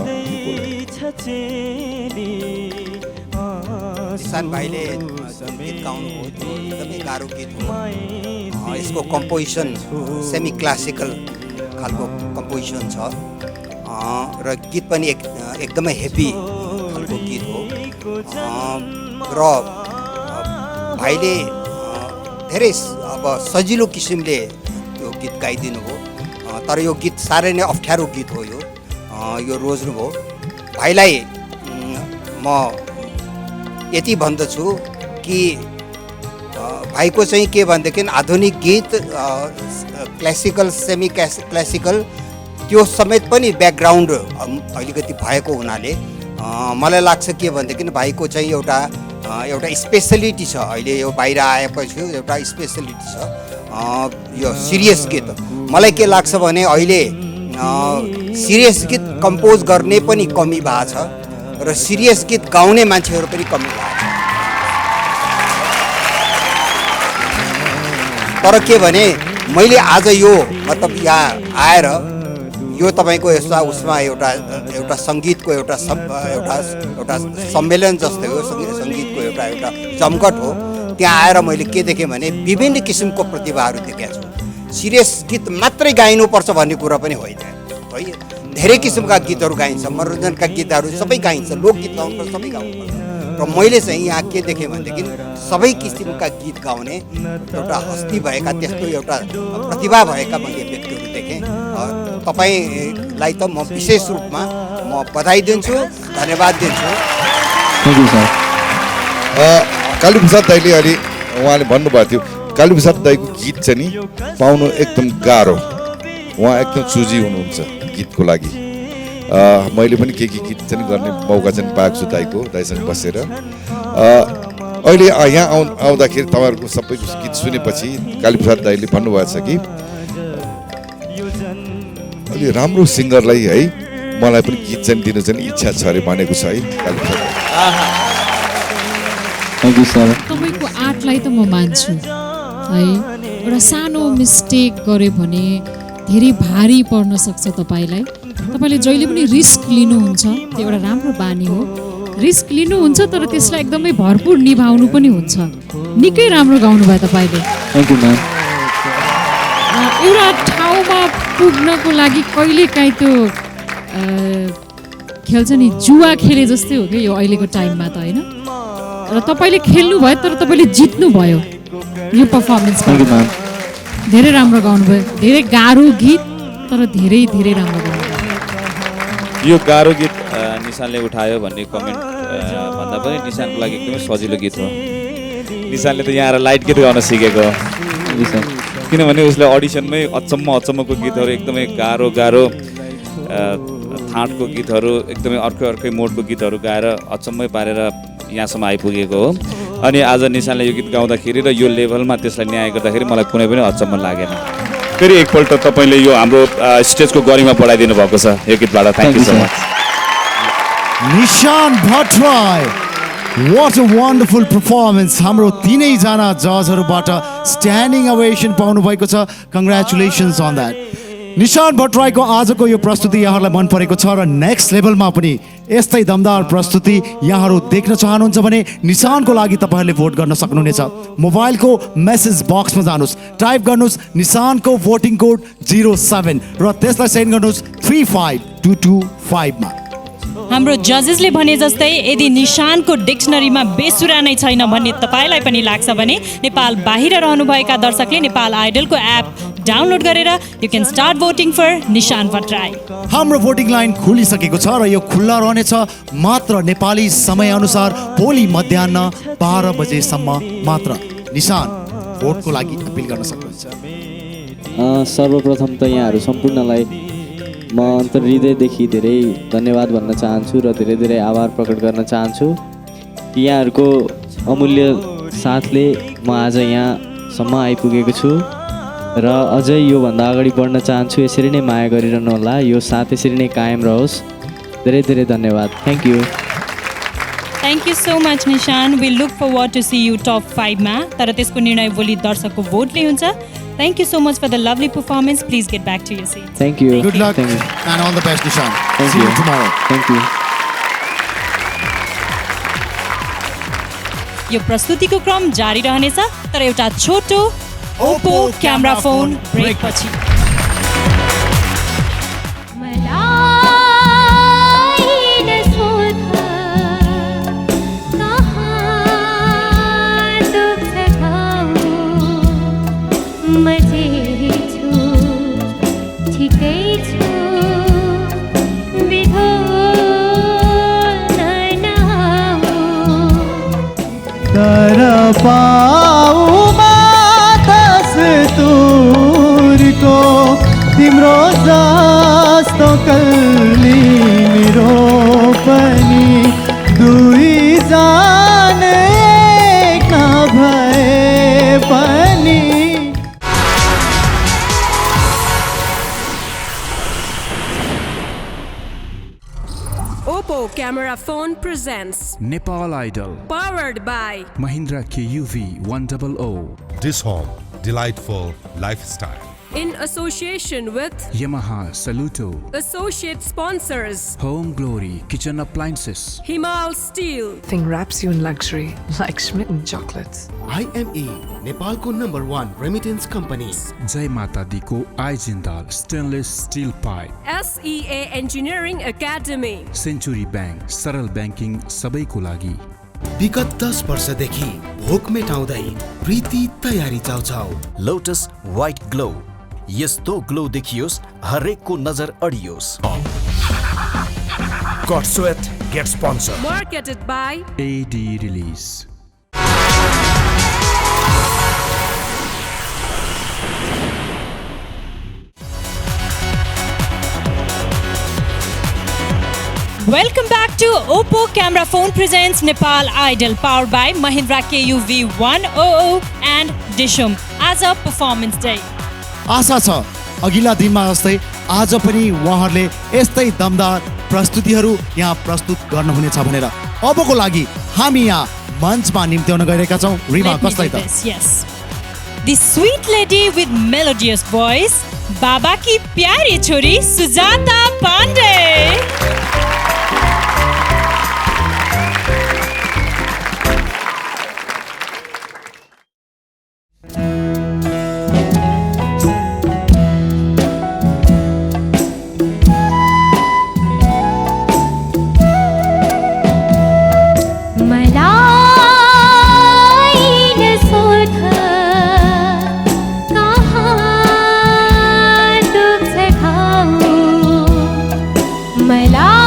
निशान भाइले गीत गाउनुभयो, त्यो एकदमै गाह्रो गीत हो। यसको कम्पोजिसन सेमी क्लासिकल खालको कम्पोजिसन छ र गीत पनि एकदमै हेभी खालको गीत हो र भाइले धेरै अब सजिलो किसिमले यो गीत गाइदिनु भयो। तर यो गीत साह्रै नै अप्ठ्यारो गीत हो। यो रोज्नुभयो। भाइलाई म यति भन्दछु कि भाइको चाहिँ के भनेदेखि आधुनिक गीत क्लासिकल सेमी क्लासिकल त्यो समेत पनि ब्याकग्राउन्ड अलिकति भएको हुनाले मलाई लाग्छ के भनेदेखि भाइको चाहिँ एउटा स्पेसलिटी छ। अहिले यो बाहिर आएपछि एउटा स्पेसलिटी छ यो सिरियस गीत। मलाई के लाग्छ भने अहिले सिरियस गीत कम्पोज गर्ने पनि कमी भएको छ र सिरियस गीत गाउने मान्छेहरू पनि कमी भएको छ। तर के भने मैले आज यो मतलब यहाँ आएर यो तपाईँको यस्ता उसमा एउटा सङ्गीतको एउटा सम्मेलन जस्तै हो, सङ्गीतको एउटा जमघट हो। त्यहाँ आएर मैले के देखेँ भने विभिन्न किसिमको प्रतिभाहरू देखेको छु। सिरियस गीत मात्रै गाइनुपर्छ भन्ने कुरा पनि होइन है। धेरै किसिमका गीतहरू गाइन्छ, मनोरञ्जनका गीतहरू सबै गाइन्छ, लोकगीत गाउनुपर्छ, सबै गाउनुपर्छ। र मैले चाहिँ यहाँ के देखेँ भनेदेखि सबै किसिमका गीत गाउने एउटा हस्ती भएका त्यस्तो एउटा प्रतिभा भएका मैले व्यक्तिहरू देखेँ। तपाईँलाई त म विशेष रूपमा म बधाई दिन्छु, धन्यवाद दिन्छु। कालीप्रसाद दाइले अलि उहाँले भन्नुभएको थियो कालीप्रसाद दाइको गीत चाहिँ नि पाउनु एकदम गाह्रो। उहाँ एकदम चुजी हुनुहुन्छ गीतको लागि। मैले पनि के गीत चाहिँ गर्ने मौका चाहिँ पाएको छु दाइसँग बसेर। अहिले यहाँ आउँदाखेरि तपाईँहरूको सबै गीत सुनेपछि कालीप्रसाद दाइले भन्नुभएको छ कि अलि राम्रो सिङ्गरलाई है मलाई पनि गीत चाहिँ दिनु चाहिँ इच्छा छ अरे भनेको छ है कालीप्रसाद। Thank you sir. तपाईँको आर्टलाई त म मान्छु है। एउटा सानो मिस्टेक गऱ्यो भने धेरै भारी पर्न सक्छ तपाईँलाई। तपाईँले जहिले पनि रिस्क लिनुहुन्छ, त्यो एउटा राम्रो बानी हो। रिस्क लिनुहुन्छ तर त्यसलाई एकदमै भरपुर निभाउनु पनि हुन्छ। निकै राम्रो गाउनु भयो तपाईँले। Thank you ma'am. एउटा ठाउँमा पुग्नको लागि कहिलेकाहीँ त्यो खेल्छ नि जुवा खेले जस्तै हो कि यो अहिलेको टाइममा त होइन। र तपाईँले खेल्नु भयो तर तपाईँले जित्नु भयो यो पर्फर्मेन्समा। धेरै राम्रो गाउनुभयो। धेरै गाह्रो गीत तर धेरै धेरै राम्रो गाउनुभयो। यो गाह्रो गीत निशानले उठायो भन्ने कमेन्ट भन्दा पनि निशानको लागि एकदमै सजिलो गीत हो। निशानले त यहाँ आएर लाइट गीत गाउन सिकेको हो। किनभने उसले अडिसनमै अचम्मको गीतहरू एकदमै गाह्रो थाटको गीतहरू एकदमै अर्कै मोडको गीतहरू गाएर अचम्मै पारेर यहाँसम्म आइपुगेको हो। अनि आज निशानले यो गीत गाउँदाखेरि र यो लेभलमा त्यसलाई न्याय गर्दाखेरि मलाई कुनै पनि अचम्म लागेन। फेरि एकपल्ट तपाईँले यो हाम्रो स्टेजको गरिमा बढाइदिनु भएको छ यो गीतबाट। Thank you so much. Nishan Bhattarai, what a wonderful performance। हाम्रो तीनैजना जजहरूबाट स्ट्यान्डिङ ओभेसन पाउनु भएको छ। Congratulations on that. निशान भट्टराईको आजको यो प्रस्तुति यहाँलाई मन परेको छ र नेक्स्ट लेभलमा पनि यस्तै दमदार प्रस्तुति यहाँहरू देख्न चाहनुहुन्छ भने निशानको लागि तपाईँहरूले भोट गर्न सक्नुहुनेछ। मोबाइलको मेसेज बक्समा जानुहोस्, टाइप गर्नुहोस् निशानको भोटिङ कोड 07 र त्यसलाई सेन्ड गर्नुहोस् 35225 मा। हाम्रो जजेसले भने जस्तै यदि निशानको डिक्सनरीमा बेसुरा नै छैन भन्ने तपाईँलाई पनि लाग्छ भने नेपाल बाहिर रहनुभएका दर्शकले नेपाल आइडलको एप डाउनलोड गरेर you can start voting for Nishan Bhattarai. हाम्रो भोटिङ लाइन खुलिसकेको छ र यो खुल्ला रहनेछ मात्र नेपाली समयअनुसार भोलि मध्याह 12 बजेसम्म मात्र। निशान भोटको लागि अपिल गर्न सक्नुहुन्छ। सर्वप्रथम त यहाँहरू सम्पूर्णलाई म हृदयदेखि धेरै धन्यवाद भन्न चाहन्छु र धेरै धेरै आभार प्रकट गर्न चाहन्छु कि यहाँहरूको अमूल्य साथले म आज यहाँसम्म आइपुगेको छु र अझै योभन्दा अगाडि बढ्न चाहन्छु। यसरी नै माया गरिरहनु होला, यो साथ यसरी नै कायम रहोस्। धेरै धेरै धन्यवाद। Thank you. Thank you so much Nishan. We look forward to see you top 5 मा, तर त्यसको निर्णय भोलि दर्शकको भोटले हुन्छ। Thank you so much for the lovely performance. Please get back to your seat. Thank you. Good luck and all the best, Nishan. Thank See you you. tomorrow. Thank you. यो प्रस्तुतिको क्रम जारी रहनेछ, तर एउटा छोटो ओप्पो क्यामेरा फोन ब्रेक पछि। तर पाउमा दस्तुरको तिम्रो जस्तो कल्ली मेरो पनि दुईजना एक नभए पनि। Oppo Camera Phone presents Nepal Idol, powered by Mahindra KUV 100, This Home, delightful lifestyle. in association with Yamaha Saluto, associate sponsors Home Glory Kitchen Appliances, Himal Steel, Thing wraps you in luxury like Schmidt Chocolates. IME, नेपालको number 1 remittance company. Jai Mata Di ko Aijindal Stainless Steel Pipe, SEA Engineering Academy, Century Bank, सरल banking सबैको लागि। विगत 10 वर्षदेखि भोक मेटाउँदै प्रीति तयारी चाउचाउ। लोटस व्हाइट ग्लो, यस्तो ग्लो देखियोस् हरेकको नजर अडियोस्। Got Sweat get sponsor. marketed by AD Release. Welcome back to Oppo Camera Phone presents Nepal Idol, powered by Mahindra KUV 100 and Dishum. आज performance day. आशा छ अघिल्ला दिनमा जस्तै आज पनि उहाँहरूले यस्तै दमदार प्रस्तुतिहरू यहाँ प्रस्तुत गर्नुहुनेछ भनेर अबको लागि हामी यहाँ मञ्चमा निम्त्याउन गइरहेका छौँ। रिमा, Let me कसलाई do त? this, yes. The sweet lady with melodious voice, बाबा की प्यारी छोरी सुजाता पाण्डे। मला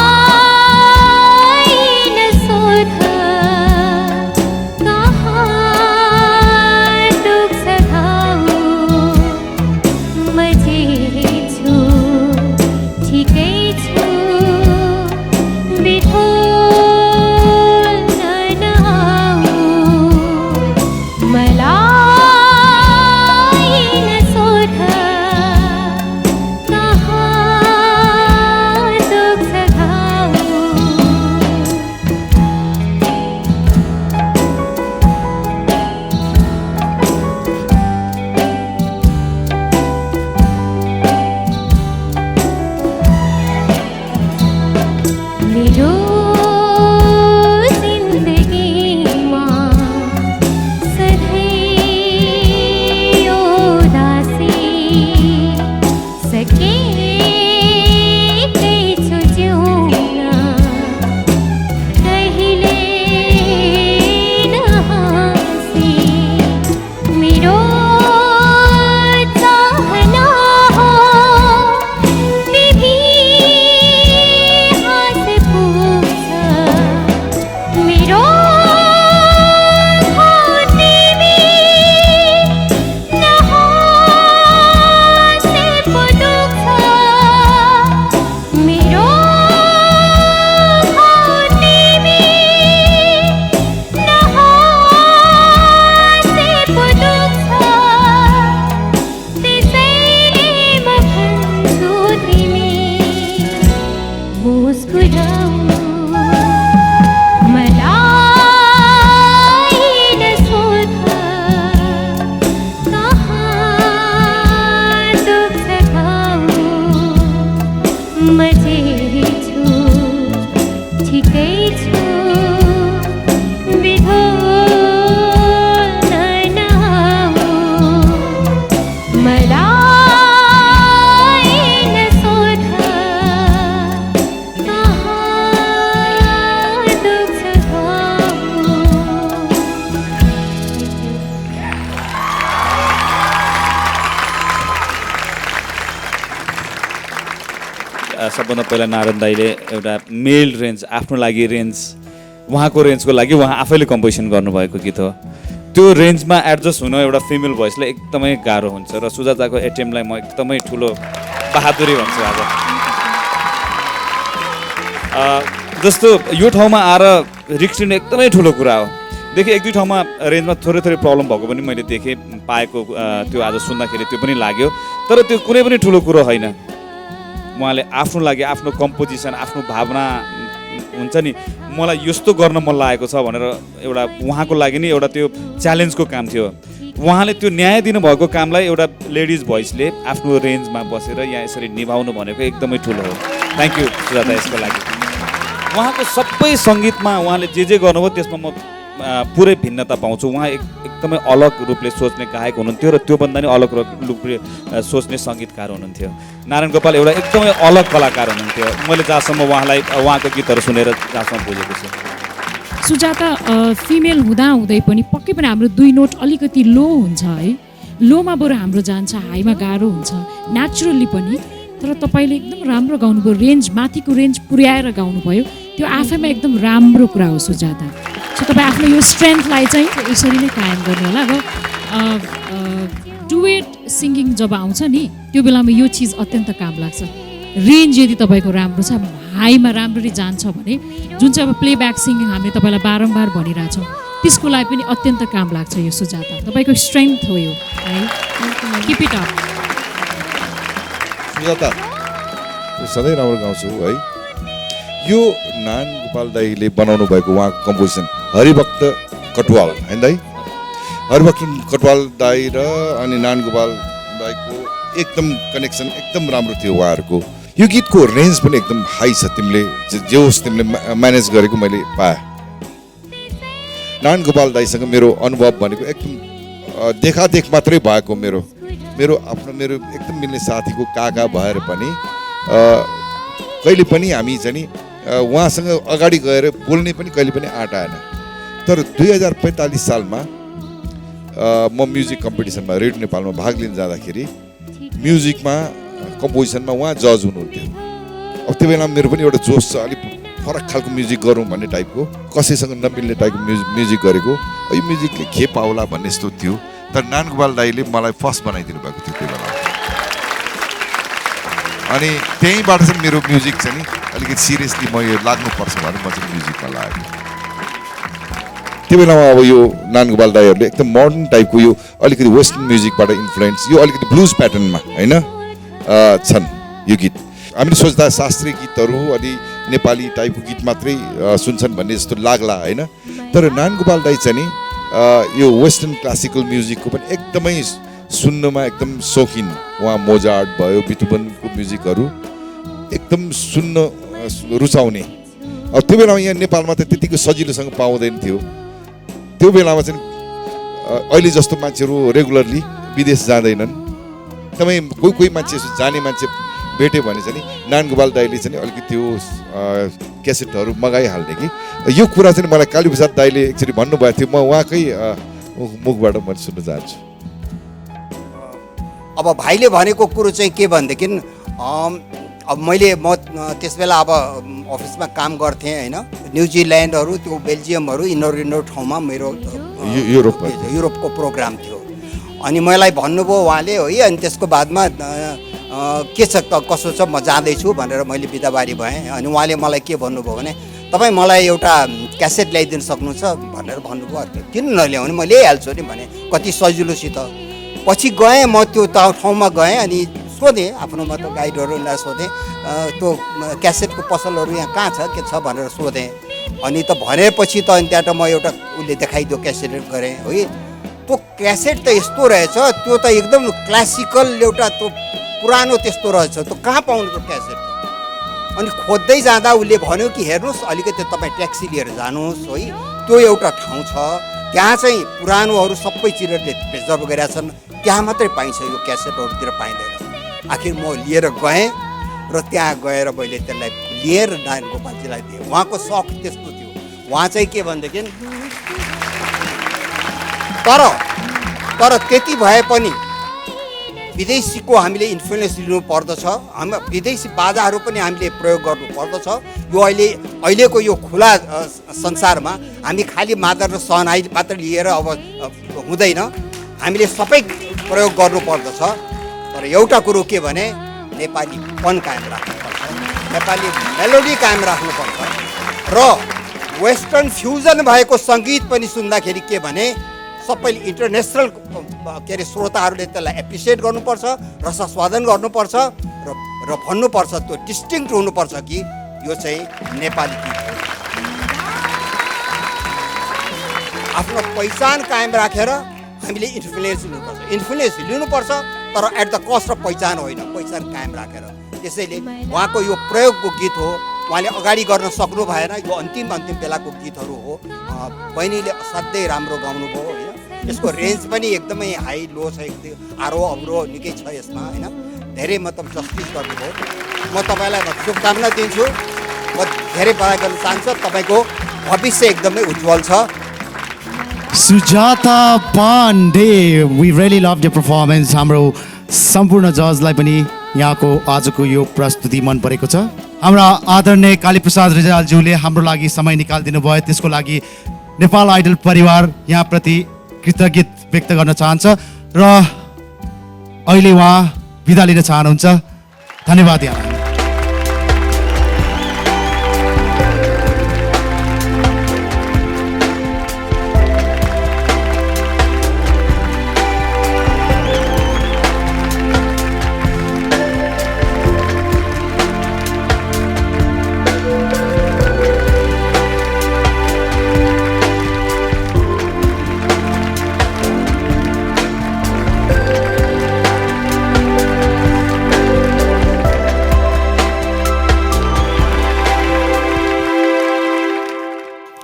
सबभन्दा पहिला नारायण दाईले एउटा मेल रेन्ज आफ्नो लागि रेन्ज उहाँको रेन्जको लागि उहाँ आफैले कम्पोजिसन गर्नुभएको गीत हो। त्यो रेन्जमा एडजस्ट हुन एउटा फिमेल भोइसलाई एकदमै गाह्रो हुन्छ र सुजाताको एटेम्पलाई म एकदमै ठुलो बहादुरी भन्छु आज। जस्तो यो ठाउँमा आएर रिक्स लिनु एकदमै ठुलो कुरा हो। देखि एक दुई ठाउँमा रेन्जमा थोरै प्रब्लम भएको पनि मैले देखेँ, पाएको त्यो आज सुन्दाखेरि त्यो पनि लाग्यो, तर त्यो कुनै पनि ठुलो कुरो होइन। उहाँले आफ्नो लागि आफ्नो कम्पोजिसन आफ्नो भावना हुन्छ नि, मलाई यस्तो गर्न मन लागेको छ भनेर एउटा उहाँको लागि नि एउटा त्यो च्यालेन्जको काम थियो। उहाँले त्यो न्याय दिनुभएको कामलाई एउटा लेडिज भोइसले आफ्नो रेन्जमा बसेर यहाँ यसरी निभाउनु भनेको एकदमै ठुलो हो। थ्याङ्क यू सुजाता यसको लागि। उहाँको सबै सङ्गीतमा उहाँले जे गर्नुभयो त्यसमा म पुरै भिन्नता पाउँछु। उहाँ एकदमै अलग रूपले सोच्ने गायक हुनुहुन्थ्यो र त्योभन्दा नि अलग रूपले सोच्ने सङ्गीतकार हुनुहुन्थ्यो। नारायण गोपाल एउटा एकदमै अलग कलाकार हुनुहुन्थ्यो। मैले जहाँसम्म उहाँलाई उहाँको गीतहरू सुनेर जहाँसम्म बुझेको छु। सुजाता फिमेल हुँदै पनि पक्कै पनि हाम्रो 2 नोट अलिकति लो हुन्छ है, लोमा बरु हाम्रो जान्छ, हाईमा गाह्रो हुन्छ नेचुरली पनि। तर तपाईँले एकदम राम्रो गाउनुभयो, रेन्ज माथिको रेन्ज पुर्याएर गाउनुभयो, त्यो आफैमा एकदम राम्रो कुरा हो सुजाता। सो तपाईँ आफ्नो यो स्ट्रेन्थलाई चाहिँ यसरी नै कायम गर्नु होला। अब डुएट सिङ्गिङ जब आउँछ नि त्यो बेलामा यो चिज अत्यन्त काम लाग्छ। रेन्ज यदि तपाईँको राम्रो छ, हाईमा राम्ररी जान्छ भने जुन चाहिँ अब प्लेब्याक सिङ्गिङ हामीले तपाईँलाई बारम्बार भनिरहेछौँ त्यसको लागि पनि अत्यन्त काम लाग्छ यो सुजाता। तपाईँको स्ट्रेन्थ हो यो है, किप इट अप। सुजाता सधैँ राम्रो गाउँछु है। यो नारायण गोपाल दाईले बनाउनु भएको उहाँको कम्पोजिसन हरिभक्त कटुवाल होइन दाई, हरिभक्त कटुवाल दाई र अनि नारायण गोपाल दाईको एकदम कनेक्सन एकदम राम्रो थियो उहाँहरूको। यो गीतको रेन्ज पनि एकदम हाई छ, तिमीले जे होस् तिमीले म्यानेज गरेको मैले पाएँ। नारायण गोपाल दाईसँग मेरो अनुभव भनेको एकदम देखादेख मात्रै भएको, मेरो आफ्नो मेरो एकदम मिल्ने साथीको काका भएर पनि कहिले पनि हामी चाहिँ नि उहाँसँग अगाडि गएर बोल्ने पनि कहिले पनि आँट आएन। तर 2045 सालमा म म्युजिक कम्पिटिसनमा रेडियो नेपालमा भाग लिन जाँदाखेरि म्युजिकमा कम्पोजिसनमा उहाँ जज हुनुहुन्थ्यो। अब त्यो बेलामा मेरो पनि एउटा जोस छ, अलिक फरक खालको म्युजिक गरौँ भन्ने टाइपको, कसैसँग नमिल्ने टाइपको म्युजिक गरेको, यो म्युजिकले के पाउला भन्ने यस्तो थियो। तर नारायण गोपाल दाईले मलाई फर्स्ट बनाइदिनु भएको थियो त्यो बेला। अनि त्यहीँबाट चाहिँ मेरो म्युजिक चाहिँ नि अलिकति सिरियसली म यो लाग्नुपर्छ भने म चाहिँ म्युजिकमा लागेको। त्यो बेलामा अब यो नारायण गोपाल दाईहरूले एकदम मोडर्न टाइपको यो अलिकति वेस्टर्न म्युजिकबाट इन्फ्लुएन्स, यो अलिकति ब्लुज प्याटर्नमा होइन छन् यो गीत। हामीले सोच्दा शास्त्रीय गीतहरू अनि नेपाली टाइपको गीत मात्रै सुन्छन् भन्ने जस्तो लाग्ला होइन। तर नारायण गोपाल दाई चाहिँ नि यो वेस्टर्न क्लासिकल म्युजिकको पनि एकदमै सुन्नमा एकदम शौकिन। उहाँ मोजार्ट भयो, बिथोभनको म्युजिकहरू एकदम सुन्न रुचाउने। अब त्यो बेलामा यहाँ नेपालमा त त्यतिको सजिलोसँग पाउँदैन थियो। त्यो बेलामा चाहिँ अहिले जस्तो मान्छेहरू रेगुलरली विदेश जाँदैनन्। एकदमै कोही मान्छे जाने मान्छे भेट्यो भने चाहिँ नारायण गोपाल दाईले चाहिँ अलिकति त्यो क्यासेटहरू मगाइहाल्ने कि यो कुरा चाहिँ मलाई कालीप्रसाद दाईले एकचोटि भन्नुभएको थियो। म उहाँकै मुखबाट म सुन्न चाहन्छु। अब भाइले भनेको कुरो चाहिँ के भनेदेखि अब म त्यस बेला अब अफिसमा काम गर्थेँ होइन, न्युजिल्यान्डहरू त्यो बेल्जियमहरू इनोर ठाउँमा मेरो युरोपको प्रोग्राम थियो। अनि मलाई भन्नुभयो उहाँले है, अनि त्यसको बादमा के छ त कसो छ म जाँदैछु भनेर मैले बिदाबारी भएँ। अनि उहाँले मलाई के भन्नुभयो भने तपाईँ मलाई एउटा क्यासेट ल्याइदिनु सक्नुहुन्छ भनेर भन्नुभयो। किन नल्याउने, म ल्याइहाल्छु नि भने कति सजिलोसित। पछि गएँ म त्यो ठाउँमा गएँ अनि सोधेँ आफ्नो त गाइडहरूलाई सोधेँ त्यो क्यासेटको पसलहरू यहाँ कहाँ छ के छ भनेर सोधेँ। अनि त भनेपछि त अनि त्यहाँ त म एउटा उसले देखाइदियो क्यासेट गरेँ है। त्यो क्यासेट त यस्तो रहेछ, त्यो त एकदम क्लासिकल एउटा त्यो पुरानो त्यस्तो रहेछ, त्यो कहाँ पाउनु त्यो क्यासेट। अनि खोज्दै जाँदा उसले भन्यो कि हेर्नुहोस् अलिकति तपाईँ ट्याक्सी लिएर जानुहोस् है, त्यो एउटा ठाउँ छ त्यहाँ चाहिँ पुरानोहरू सबै चिजहरूले प्रिजर्भ गरेका छन्, त्यहाँ मात्रै पाइन्छ, यो क्यासेटहरूतिर पाइँदैन। आखिर म लिएर गएँ र त्यहाँ गएर मैले त्यसलाई लिएर नारायण गोपालजीलाई दिएँ। उहाँको सौख त्यस्तो थियो। उहाँ चाहिँ के भनेदेखि तर त्यति भए पनि विदेशीको हामीले इन्फ्लुएन्स लिनु पर्दछ। हामी विदेशी बाजाहरू पनि हामीले प्रयोग गर्नु पर्दछ। यो अहिलेको यो खुला संसारमा हामी खालि मादर र सहनाई मात्र लिएर अब हुँदैन, हामीले सबै प्रयोग गर्नु पर्दछ। तर एउटा कुरो के भने नेपालीपन कायम राख्नुपर्छ, नेपाली मेलोडी कायम राख्नुपर्छ र वेस्टर्न फ्युजन भएको सङ्गीत पनि सुन्दाखेरि के भने सबैले इन्टरनेसनल के अरे श्रोताहरूले त्यसलाई एप्रिसिएट गर्नुपर्छ, रसास्वादन गर्नुपर्छ र भन्नुपर्छ, त्यो डिस्टिङ्क्ट हुनुपर्छ कि यो चाहिँ नेपाली गीत हो। आफ्नो पहिचान कायम राखेर हामीले इन्फ्लुएन्स लिनुपर्छ तर एट द कस्ट अफ पहिचान होइन, पहिचान कायम राखेर। त्यसैले उहाँको यो प्रयोगको गीत हो, उहाँले अगाडि गर्न सक्नु भएन, यो अन्तिम बेलाको गीतहरू हो। बहिनीले असाध्यै राम्रो गाउनुभयो होइन, यसको रेन्ज पनि एकदमै हाई लो छ, आरोह अवरोह निकै छ यसमा होइन, धेरै मतलब जस्टिस गर्नुभयो। म तपाईँलाई शुभकामना दिन्छु, म धेरै बधाई गर्न चाहन्छु, तपाईँको भविष्य एकदमै उज्जवल छ। Sujata Pandey, we really love the performance. हाम्रो सम्पूर्ण जजलाई पनि यहाँको आजको यो प्रस्तुति मन परेको छ। हाम्रा आदरणीय कालीप्रसाद रिजालज्यूले हाम्रो लागि समय निकालिदिनु भयो, त्यसको लागि नेपाल आइडल परिवार यहाँप्रति कृतज्ञता व्यक्त गर्न चाहन्छ र अहिले उहाँ बिदा लिन चाहनुहुन्छ। धन्यवाद यहाँलाई।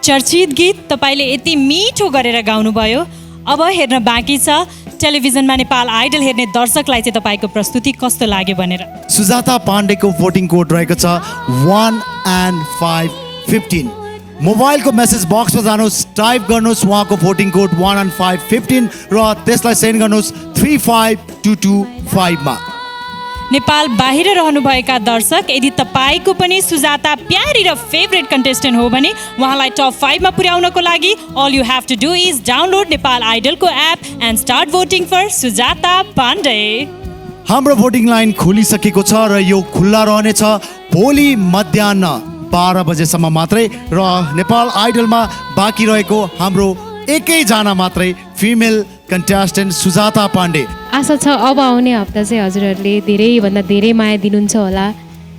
चर्चित गीत तपाईँले यति मिठो गरेर गाउनुभयो। अब हेर्न बाँकी छ टेलिभिजनमा नेपाल आइडल हेर्ने दर्शकलाई चाहिँ तपाईँको प्रस्तुति कस्तो लाग्यो भनेर। सुजाता पाण्डेको भोटिङ कोड रहेको छ 1 and 515। मोबाइलको मेसेज बक्समा जानुहोस्, टाइप गर्नुहोस् उहाँको भोटिङ कोड 1 and 515 र त्यसलाई सेन्ड गर्नुहोस् 35225 मा। नेपाल बाहिर रहनुभएका दर्शक, यदि तपाईँको पनि सुजाता प्यारी र फेभरेट कन्टेस्टेन्ट हो भने उहाँलाई टप 5 मा पुर्याउनको लागि all you have to do is download Nepal आइडलको app and start voting for Sujata Pande. हाम्रो भोटिङ लाइन खोलिसकेको छ र यो खुल्ला रहनेछ भोलि मध्याह्न 12 बजेसम्म मात्रै र नेपाल आइडलमा बाँकी रहेको हाम्रो एकैजना मात्रै फिमेल कन्टेस्टेन्ट सुजाता पाण्डे। आशा छ अब आउने हप्ता चाहिँ हजुरहरूले धेरैभन्दा धेरै माया दिनुहुन्छ होला,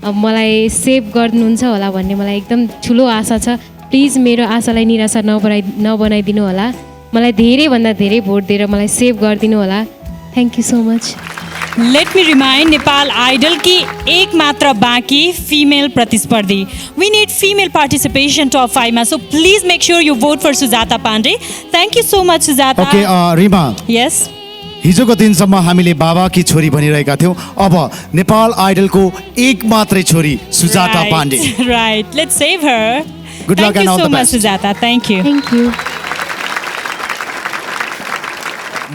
अब मलाई सेभ गर्नुहुन्छ होला भन्ने मलाई एकदम ठुलो आशा छ। प्लिज मेरो आशालाई निराशा नबनाइदिनु होला, मलाई धेरैभन्दा धेरै भोट दिएर मलाई सेभ गरिदिनु होला। Thank you so much. Let me remind, Nepal idol की एक मात्र बाँकी फिमेल प्रतिस्पर्धी। We need female participation top 5 मा, so please make sure you vote for Sujata Pande. Thank you so much Sujata. Okay Rima, yes, हिजोको दिनसम्म हामीले बाबाकी छोरी भनिरहेका थियौँ, अब नेपाल आइडलको एक मात्रै छोरी Sujata Pande. Right, let's save her. Good luck and all the best Sujata. Thank you. Thank you.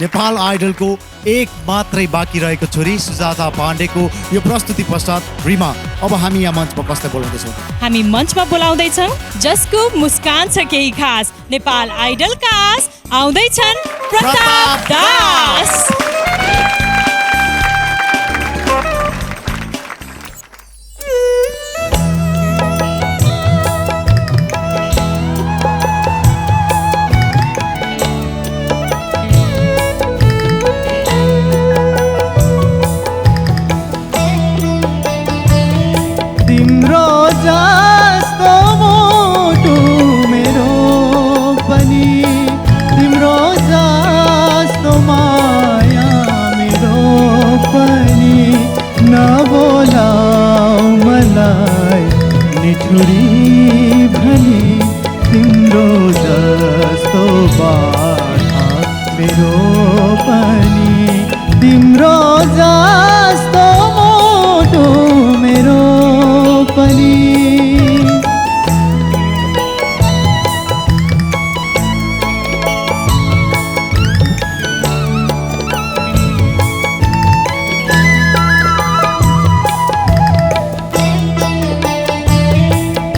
Nepal आइडलको एक मात्रै बाँकी रहेको छोरी सुजाता पाण्डेको यो प्रस्तुति पश्चात रिमा, अब हामी यहाँ मञ्चमा कसलाई बोलाउँदैछौँ? हामी मञ्चमा बोलाउँदैछौँ जसको मुस्कान छ केही खास, नेपाल आइडल कास आउँदैछन् प्रताप दास। तिम्रो जस्तो मोटो मेरो पनि, तिम्रो जस्तो माया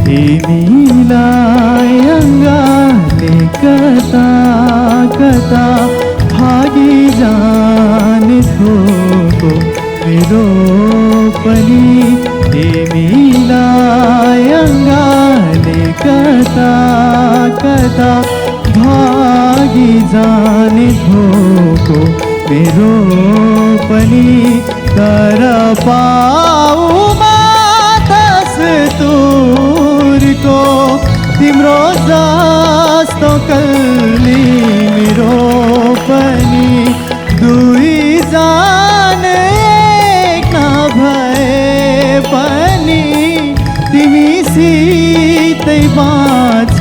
तिमीलाई अङ्गाले कता कता भागी जाने थोको मेरो पनि तिमीलाई अङ्गाले कता कता भागी जाने थोको मेरो पनि तर पाउमा दस्तुरको तिम्रो जस्तो कल्ली मेरो पनि दुईजना एक नभए पनि तिमीसितै बाँच्छ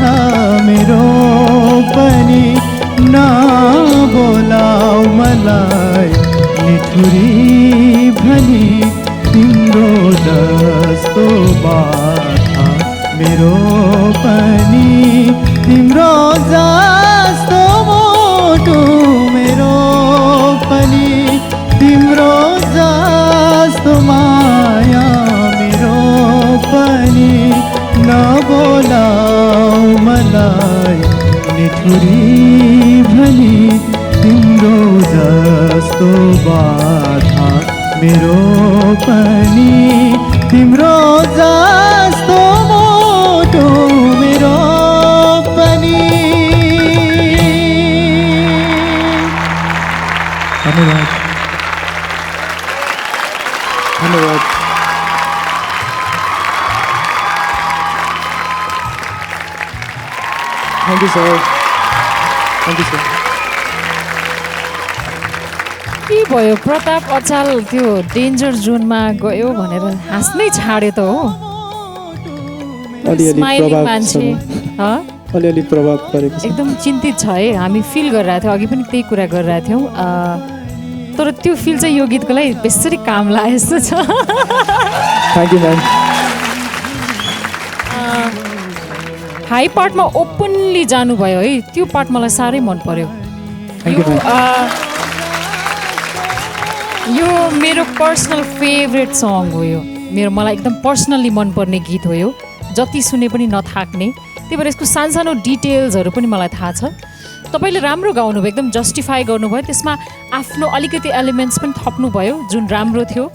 मेरो पनि नबोलाऊ मलाई निठुरी भनी तिम्रो जस्तो बाधा मेरो पनि तिम्रो जस्तो मोटो मेरो पनि तिम्रो जस्तो माया मेरो पनि नबोलाऊ मलाई निठुरी भनी तिम्रो जस्तो बाधा मेरो पनि तिम्रो जस्तो मोटो मेरो पनि धन्यवाद धन्यवाद thank you sir thank you sir के भयो प्रताप अचाल त्यो डेन्जर जोनमा गयो भनेर हाँस्नै छाड्यो त हो स्माइलिङ मान्छे अलिअलि प्रभाव परेको छ एकदम चिन्तित छ है हामी फिल गरिरहेको थियौँ अघि पनि त्यही कुरा गरिरहेको थियौँ तर त्यो फिल चाहिँ यो गीतको लागि बेसरी काम लाग्यो जस्तो छ थ्याङ्क यू म्याम हाई पार्टमा ओपनली जानुभयो है त्यो पार्ट मलाई साह्रै मन पर्यो यो मेरो पर्सनल फेभरेट सङ हो यो मलाई एकदम पर्सनल्ली मनपर्ने गीत हो यो जति सुने पनि नथाक्ने त्यही भएर यसको सानसानो डिटेल्सहरू पनि मलाई थाहा छ तपाईँले राम्रो गाउनुभयो एकदम जस्टिफाई गर्नुभयो त्यसमा आफ्नो अलिकति एलिमेन्ट्स पनि थप्नुभयो जुन राम्रो थियो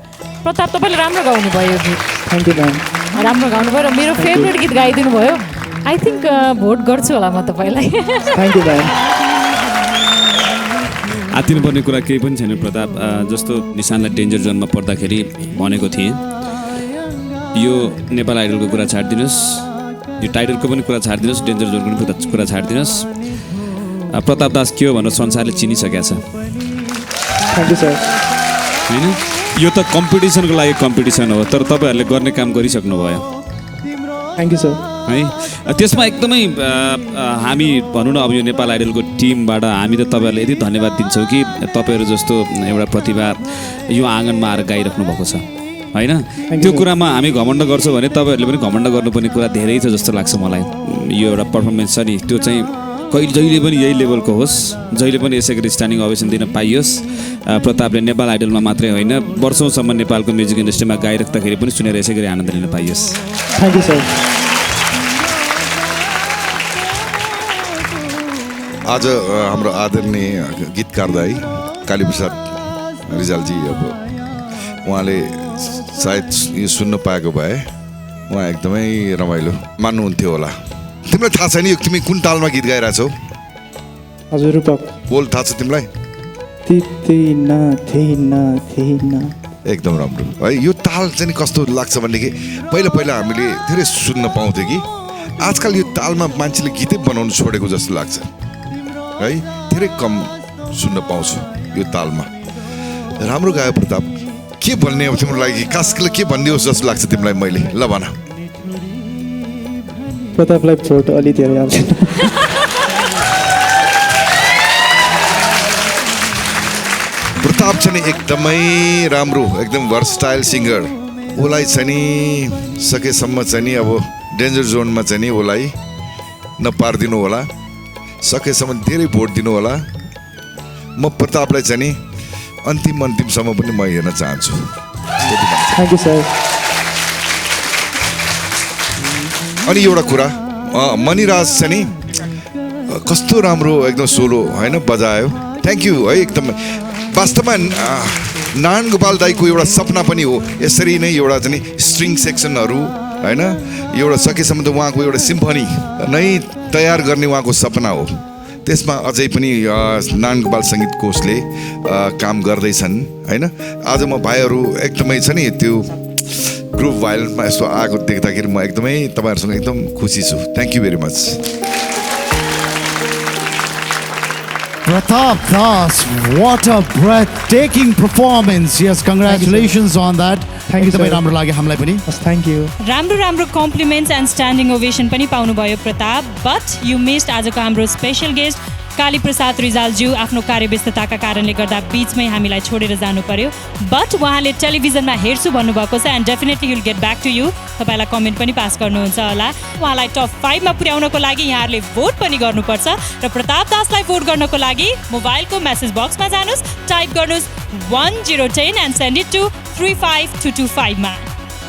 प्रताप तपाईँले राम्रो गाउनुभयो यो गीत थ्याङ्क यू म्याम राम्रो गाउनुभयो र मेरो फेभरेट गीत गाइदिनु भयो आई थिङ्क भोट गर्छु होला म तपाईँलाई थ्याङ्क यू म्याम आत्तिनुपर्ने कुरा केही पनि छैन प्रताप जस्तो निशानलाई डेन्जर जोनमा पर्दाखेरि भनेको थिएँ यो नेपाल आइडलको कुरा छाडिदिनुहोस् यो टाइटलको पनि कुरा छाडिदिनुहोस् डेन्जर जोनको पनि कुरा छाडिदिनुहोस् प्रताप दास के हो भनेर संसारले चिनिसकेको छ थ्याङ्क यू सर होइन यो त कम्पिटिसनको लागि कम्पिटिसन हो तर तपाईँहरूले गर्ने काम गरिसक्नुभयो थ्याङ्क यू सर है त्यसमा एकदमै हामी भनौँ न अब यो नेपाल आइडलको टिमबाट हामी त तपाईँहरूलाई यति धन्यवाद दिन्छौँ कि तपाईँहरू जस्तो एउटा प्रतिभा यो आँगनमा आएर गाइराख्नु भएको छ होइन त्यो कुरामा हामी घमण्ड गर्छौँ भने तपाईँहरूले पनि घमण्ड गर्नुपर्ने कुरा धेरै छ जस्तो लाग्छ मलाई यो एउटा पर्फर्मेन्स छ नि त्यो चाहिँ जहिले पनि यही लेभलको होस् जहिले पनि यसै गरी स्ट्यान्डिङ ओभेसन दिन पाइयोस् प्रतापले नेपाल आइडलमा मात्रै होइन वर्षौँसम्म नेपालको म्युजिक इन्डस्ट्रीमा गाइराख्दाखेरि पनि सुनेर यसै गरी आनन्द लिन पाइयोस् थ्याङ्क यू सर आज हाम्रो आदरणीय गीतकार दाई कालीप्रसाद रिजालजी अब उहाँले सायद यो सुन्न पाएको भए उहाँ एकदमै रमाइलो मान्नुहुन्थ्यो होला तिमीलाई थाहा छैन यो तिमी कुन तालमा गीत गाइरहेछौ हजुर रूपक बोल थाहा छ तिमीलाई एकदम राम्रो है यो ताल चाहिँ कस्तो लाग्छ भनेदेखि पहिला पहिला हामीले धेरै सुन्न पाउँथ्यो कि आजकल यो तालमा मान्छेले गीतै बनाउनु छोडेको जस्तो लाग्छ है धेरै कम सुन्न पाउँछु यो तालमा राम्रो गायो प्रताप के भन्ने अब तिम्रो लागि खासले के भनिदियोस् जस्तो लाग्छ तिमीलाई मैले ल भन प्रतापलाई भोट अलि धेरै आउँछ प्रताप चाहिँ एकदमै राम्रो एकदम भर्सटाइल सिङ्गर उसलाई चाहिँ नि सकेसम्म चाहिँ नि अब डेन्जर जोनमा चाहिँ नि उसलाई नपारिदिनु होला सकेसम्म धेरै भोट दिनु होला म प्रतापलाई चाहिँ नि अन्तिमसम्म पनि म हेर्न चाहन्छु थ्याङ्क यू सर अनि एउटा कुरा मणिराज छ नि कस्तो राम्रो एकदम सोलो होइन बजायो थ्याङ्क यू है एकदम वास्तवमा नारायण गोपाल दाईको एउटा सपना पनि हो यसरी नै एउटा चाहिँ स्ट्रिङ सेक्सनहरू होइन एउटा सकेसम्म त उहाँको एउटा सिम्फनी नै तयार गर्ने उहाँको सपना हो त्यसमा अझै पनि नारायण गोपाल सङ्गीत कोषले काम गर्दैछन् होइन आज म भाइहरू एकदमै छ नि त्यो ग्रुप भाइलमा यस्तो आएको देख्दाखेरि म एकदमै तपाईँहरूसँग एकदम खुसी छु thank you very much Pratap Das, what a breathtaking performance. Yes, congratulations on that. Thank you, एकदमै sir. राम्रो लाग्यो हामीलाई पनि. Thank you. राम्रो कम्प्लिमेन्ट्स एन्ड स्ट्यान्डिङ ओभेसन पनि पाउनुभयो प्रताप बट यु मिस्ड आजको हाम्रो स्पेसल गेस्ट काली प्रसाद रिजालज्यू आफ्नो कार्यव्यस्तताका कारणले गर्दा बिचमै हामीलाई छोडेर जानु पर्यो बट उहाँले टेलिभिजनमा हेर्छु भन्नुभएको छ and definitely will get back to you तपाईँलाई कमेन्ट पनि पास गर्नुहुन्छ होला उहाँलाई टप 5 मा पुर्याउनको लागि यहाँहरूले भोट पनि गर्नुपर्छ र प्रताप दासलाई भोट गर्नको लागि मोबाइलको मेसेज बक्समा जानुहोस् टाइप गर्नुहोस् 1010 एन्ड सेन्ड इट टु 35225 मा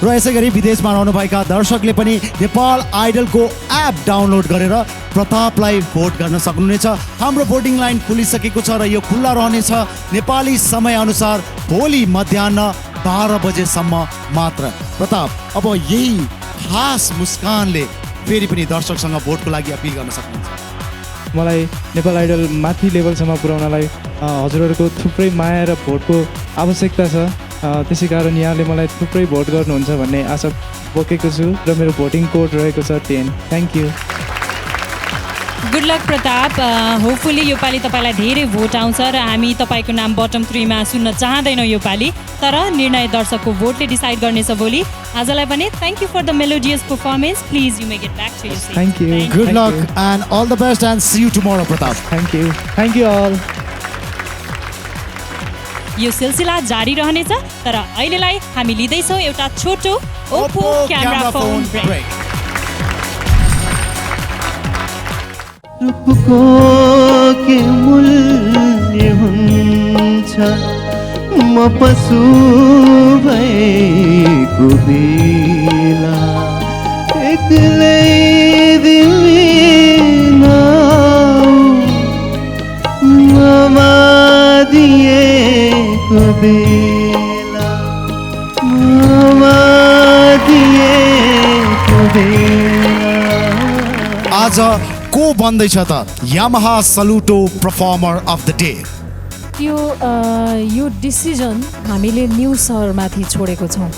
र यसै गरी विदेशमा रहनुभएका दर्शकले पनि नेपाल आइडलको एप डाउनलोड गरेर प्रतापलाई भोट गर्न सक्नुहुनेछ हाम्रो भोटिङ लाइन खुलिसकेको छ र यो खुल्ला रहनेछ नेपाली समयअनुसार भोलि मध्याह 12 बजेसम्म मात्र प्रताप अब यही खास मुस्कानले फेरि पनि दर्शकसँग भोटको लागि अपिल गर्न सक्नुहुन्छ मलाई नेपाल आइडल माथि लेभलसम्म पुर्याउनलाई हजुरहरूको थुप्रै माया र भोटको आवश्यकता छ त्यसै कारण यहाँले मलाई थुप्रै भोट गर्नुहुन्छ भन्ने आशा बोकेको छु र मेरो भोटिङ कोड रहेको छ 10 thank you good lock Pratap hopefully योपालि तपाईँलाई धेरै भोट आउँछ र हामी तपाईँको नाम बटम 3 मा सुन्न चाहँदैनौँ योपालि तर निर्णय दर्शकको भोटले डिसाइड गर्नेछ भोलि आजलाई भने thank you for the melodious performance please you may get back to your seat thank you good luck and all the best and see you tomorrow Pratap thank you अल यो सिलसिला जारी रहनेछ तर अहिलेलाई हामी लिँदैछौँ एउटा छोटो ओप्पो क्यामेरा फोन ब्रेक रूपको के मूल्य हुन्छ म पशु भएको बेला एक्लै दिलिन दिएको बेला दिएको बेला आज को बन्दैछ त Yamaha सलुटो performer of the day यो डिसिजन हामीले न्यू सरमाथि छोडेको छौँ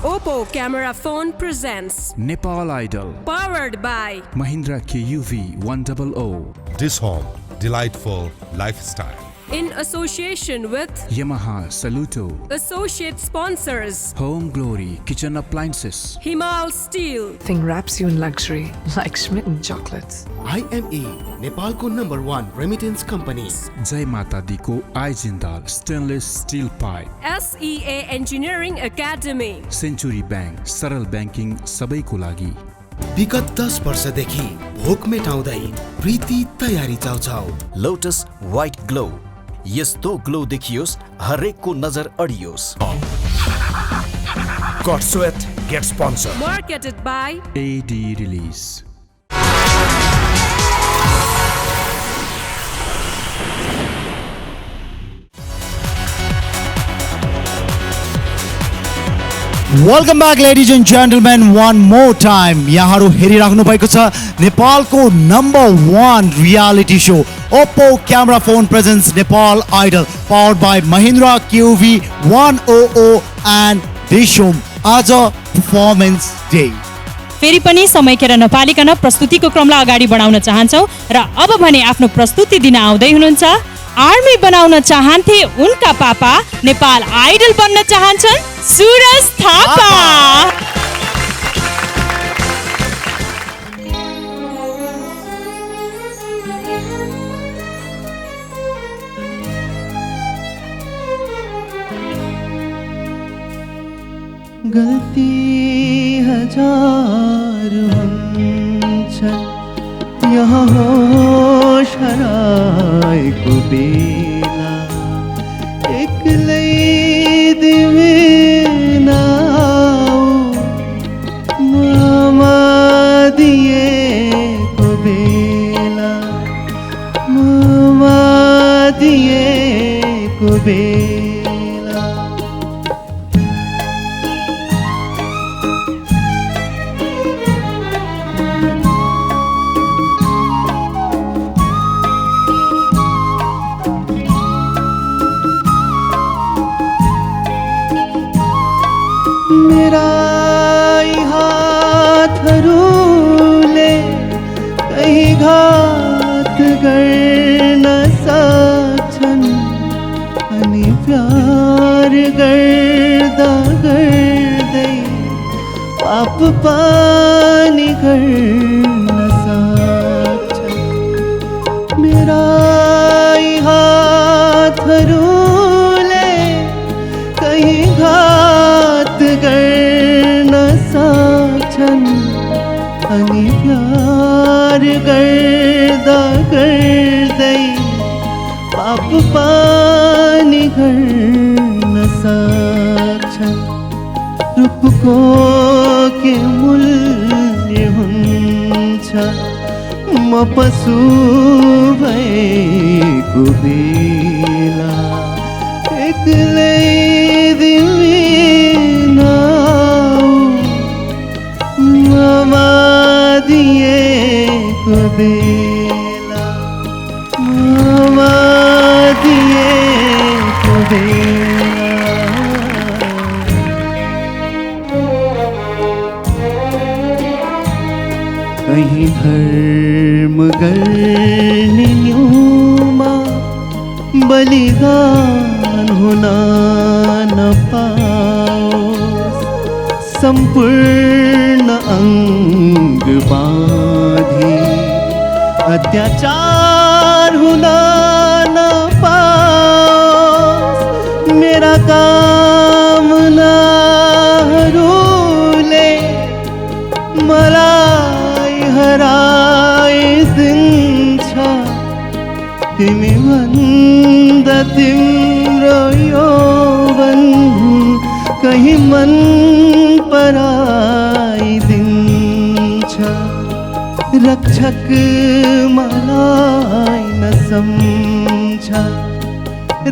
Oppo Camera Phone presents Nepal Idol powered by Mahindra KUV 100. This home, delightful lifestyle. in association with Yamaha Saluto, associate sponsors Home Glory Kitchen Appliances, Himal Steel, Thing wraps you in luxury like Schmitten chocolates. IME, नेपालको number 1 remittance company Jai Mata Di ko Aijindal Stainless Steel Pipe, SEA Engineering Academy, Century Bank सरल banking सबैको लागि विगत 10 वर्षदेखि भोक मेटाउँदै प्रीति तयारी चाउचाउ लोटस व्हाइट ग्लो यस्तो ग्लो देखियोस् हरेकको नजर अडियोस् Got Sweat Get Sponsor. marketed by AD Release. Welcome back ladies and gentlemen one more time यहाँहरू हेरिराख्नु भएको छ नेपालको number 1 reality show Oppo camera phone presents Nepal idol powered by Mahindra KUV 100 and DishHome आज परफर्मेन्स डे फेरि पनि समय खेर नपालिकन प्रस्तुतिको क्रमलाई अगाडि बढाउन चाहन्छौँ र अब भने आफ्नो प्रस्तुति दिन आउँदै हुनुहुन्छ आर्मी बनाउन चाहन्थे उनका पापा नेपाल आइडल बन्न चाहन्छन् सुरज थापा गल्ती हजार हुन्छन् यहाँ होस हराएको बेला एक्लै तिमी नआऊ ममा दिएको बेला ममा दिएको बेला मेरा यी हातहरूले कहीँ घात गर्न सक्छन् अनि प्यार गर्दा गर्दै पाप पनि गर्न सक्छन् मेरा यी हातहरूले कहीँ घात गर्न सक्छन् अनि प्यार गर्दा गर्दै पाप पनि गर्न सक्छन् रूपको के मूल्य हुन्छ म पशु भएको बेला एक्लै तिमी नआऊ ममा दिएको बेला ममा दिएको बेला कहीँ धर्म गर्ने न्यूमा बलिदान हुन नपाओस् सम्पूर्ण अङ्ग बाँधी अत्याचार हुन नपाओस् मेरा कामनाहरूले मलाई हराइदिन्छ तिमी भन्दा तिम्रो यौवन कहीँ मन पराइदिन्छ रक्षक मलाई नसम्झ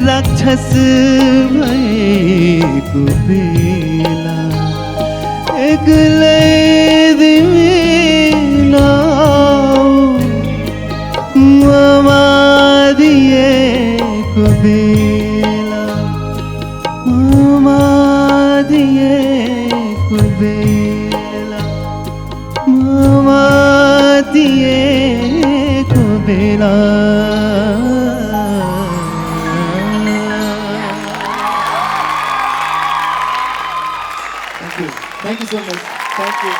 राक्षस भएको बेला एक्लै तिमी नआऊ ममा दिएको बेला ममा दिएको बेला ममा दिएको बेला Thank you so much. Thank you.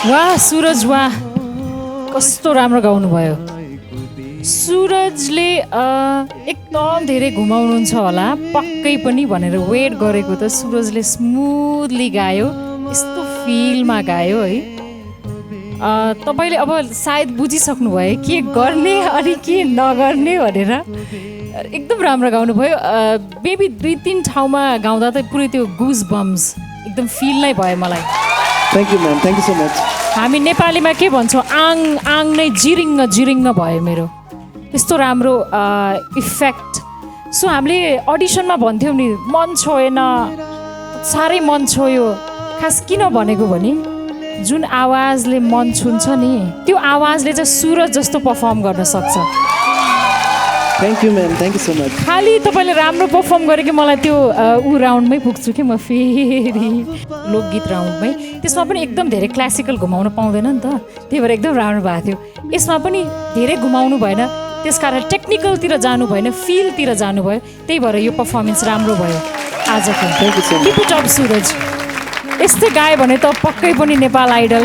वाह सुरज वाह कस्तो राम्रो गाउनुभयो सुरजले एकदम धेरै घुमाउनुहुन्छ होला पक्कै पनि भनेर वेट गरेको त सुरजले स्मुथली गायो यस्तो फिलमा गायो है तपाईँले अब सायद बुझिसक्नुभयो के गर्ने अनि के नगर्ने भनेर एकदम राम्रो गाउनुभयो मेबी 2-3 ठाउँमा गाउँदा त पुरै त्यो गुज बम्स एकदम फिल नै भयो मलाई Thank you, ma'am. Thank you so much. हामी नेपालीमा के भन्छौँ आङ आङ नै जिरिङ्ग जिरिङ्ग भयो मेरो त्यस्तो राम्रो इफेक्ट सो हामीले अडिसनमा भन्थ्यौँ नि मन छोएन साह्रै मन छोयो खास किन भनेको भने जुन आवाजले मन छुन्छ नि त्यो आवाजले चाहिँ सुरज जस्तो पर्फर्म गर्न सक्छ Thank you, ma'am. Thank you so much. खालि तपाईँले राम्रो पर्फर्म गरेको मलाई त्यो ऊ राउन्डमै पुग्छु कि म फेरि लोकगीत राउन्डमै त्यसमा पनि एकदम धेरै क्लासिकल घुमाउनु पाउँदैन नि त त्यही भएर एकदम राम्रो भएको थियो यसमा पनि धेरै घुमाउनु भएन त्यसकारण टेक्निकलतिर जानु भएन फिलतिर जानुभयो त्यही भएर यो पर्फर्मेन्स राम्रो भयो आजको किप इट अप सुरज यस्तै गायो भने त पक्कै पनि Nepal Idol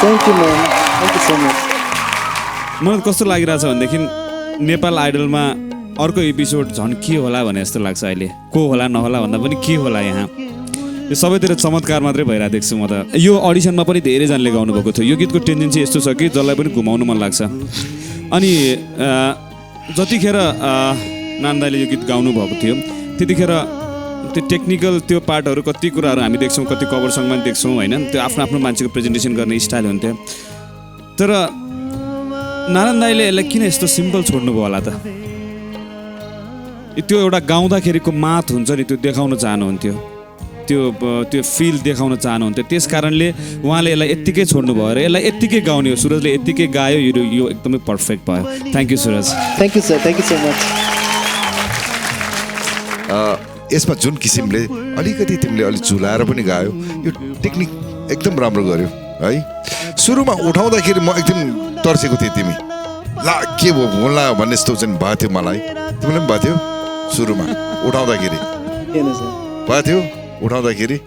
Thank you, ma'am. Thank you so much. मलाई कस्तो लागिरहेछ भनेदेखि नेपाल आइडलमा अर्को एपिसोड झन् के होला भने जस्तो लाग्छ अहिले को होला नहोला भन्दा पनि के होला यहाँ यो सबैतिर चमत्कार मात्रै भइरहेको देख्छु म त। यो अडिसनमा पनि धेरैजनाले गाउनुभएको थियो। यो गीतको टेन्डेन्सी यस्तो छ कि जसलाई पनि घुमाउनु मन लाग्छ। अनि जतिखेर नान दाइले यो गीत गाउनुभएको थियो त्यतिखेर त्यो टेक्निकल त्यो पार्टहरू कति कुराहरू हामी देख्छौँ, कति कभर सङमा पनि देख्छौँ होइन, त्यो आफ्नो आफ्नो मान्छेको प्रेजेन्टेसन गर्ने स्टाइल हुन्थ्यो। तर नारायण दाइले यसलाई किन यस्तो सिम्पल छोड्नुभयो होला त? त्यो एउटा गाउँदाखेरिको मात हुन्छ नि, त्यो देखाउन चाहनुहुन्थ्यो, त्यो फिल देखाउन चाहनुहुन्थ्यो। त्यस कारणले उहाँले यसलाई यत्तिकै छोड्नुभयो र यसलाई यत्तिकै गाउने हो। सुरजले यत्तिकै गायो, यो एकदमै पर्फेक्ट भयो। Thank you Suraj. Thank you sir, thank you so much. यसमा जुन किसिमले अलिकति तिमीले अलिक झुलाएर पनि गायो, यो टेक्निक एकदम राम्रो गर्यो है। सुरुमा उठाउँदाखेरि म एकदम तर्सेको थिएँ, तिमी ला के भयो होला भन्ने जस्तो चाहिँ भएको थियो मलाई। तिमीलाई पनि भएको थियो सुरुमा उठाउँदाखेरि? भएको थियो उठाउँदाखेरि?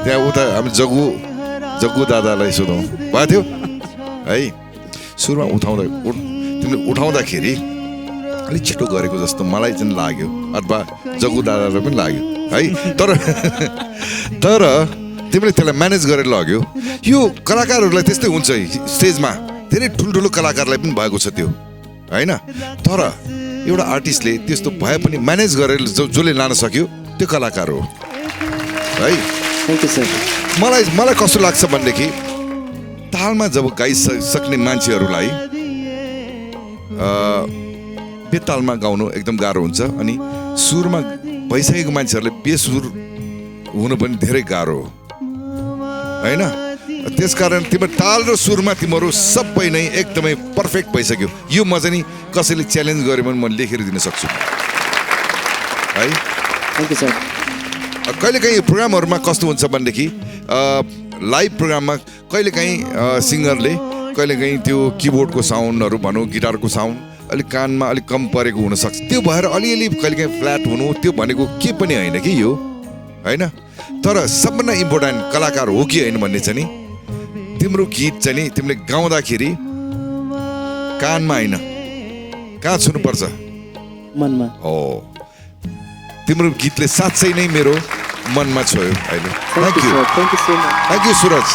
त्यहाँ उता हामी जग्गु दादालाई सोधौँ, भएको थियो है? सुरुमा तिमीले उठाउँदाखेरि अलिक छिटो गरेको जस्तो मलाई चाहिँ लाग्यो, अथवा जग्गु दादालाई पनि लाग्यो है। तर तिमीले त्यसलाई म्यानेज गरेर लग्यो। यो कलाकारहरूलाई त्यस्तै हुन्छ स्टेजमा, धेरै ठुल्ठुलो कलाकारलाई पनि भएको छ त्यो होइन। तर एउटा आर्टिस्टले त्यस्तो भए पनि म्यानेज गरेर जसले लान सक्यो त्यो कलाकार हो है। मलाई कस्तो लाग्छ भनेदेखि तालमा जब गाइसक्ने मान्छेहरूलाई बेतालमा गाउनु एकदम गाह्रो हुन्छ, अनि सुरमा भइसकेको मान्छेहरूले बेसुर हुनु पनि धेरै गाह्रो हो होइन। त्यसकारण तिम्रो ताल र सुरमा तिमीहरू सबै नै एकदमै पर्फेक्ट भइसक्यो। यो म चाहिँ नि कसैले च्यालेन्ज गर्यो भने म लेखेर दिन सक्छु है। Thank you sir. कहिलेकाहीँ प्रोग्रामहरूमा कस्तो हुन्छ भनेदेखि लाइभ प्रोग्राममा कहिलेकाहीँ सिङ्गरले कहिलेकाहीँ त्यो किबोर्डको साउन्डहरू भनौँ, गिटारको साउन्ड अलिक कानमा अलिक कम परेको हुनसक्छ। त्यो भएर अलिअलि कहिलेकाहीँ फ्ल्याट हुनु त्यो भनेको के पनि होइन कि यो होइन। तर सबभन्दा इम्पोर्टेन्ट कलाकार हो कि होइन भन्ने चाहिँ नि तिम्रो गीत चाहिँ नि तिमीले गाउँदाखेरि कानमा होइन, कहाँ छुनुपर्छ? मनमा हो। तिम्रो गीतले साँच्चै नै मेरो मनमा छोयो अहिले। Thank you Suraj.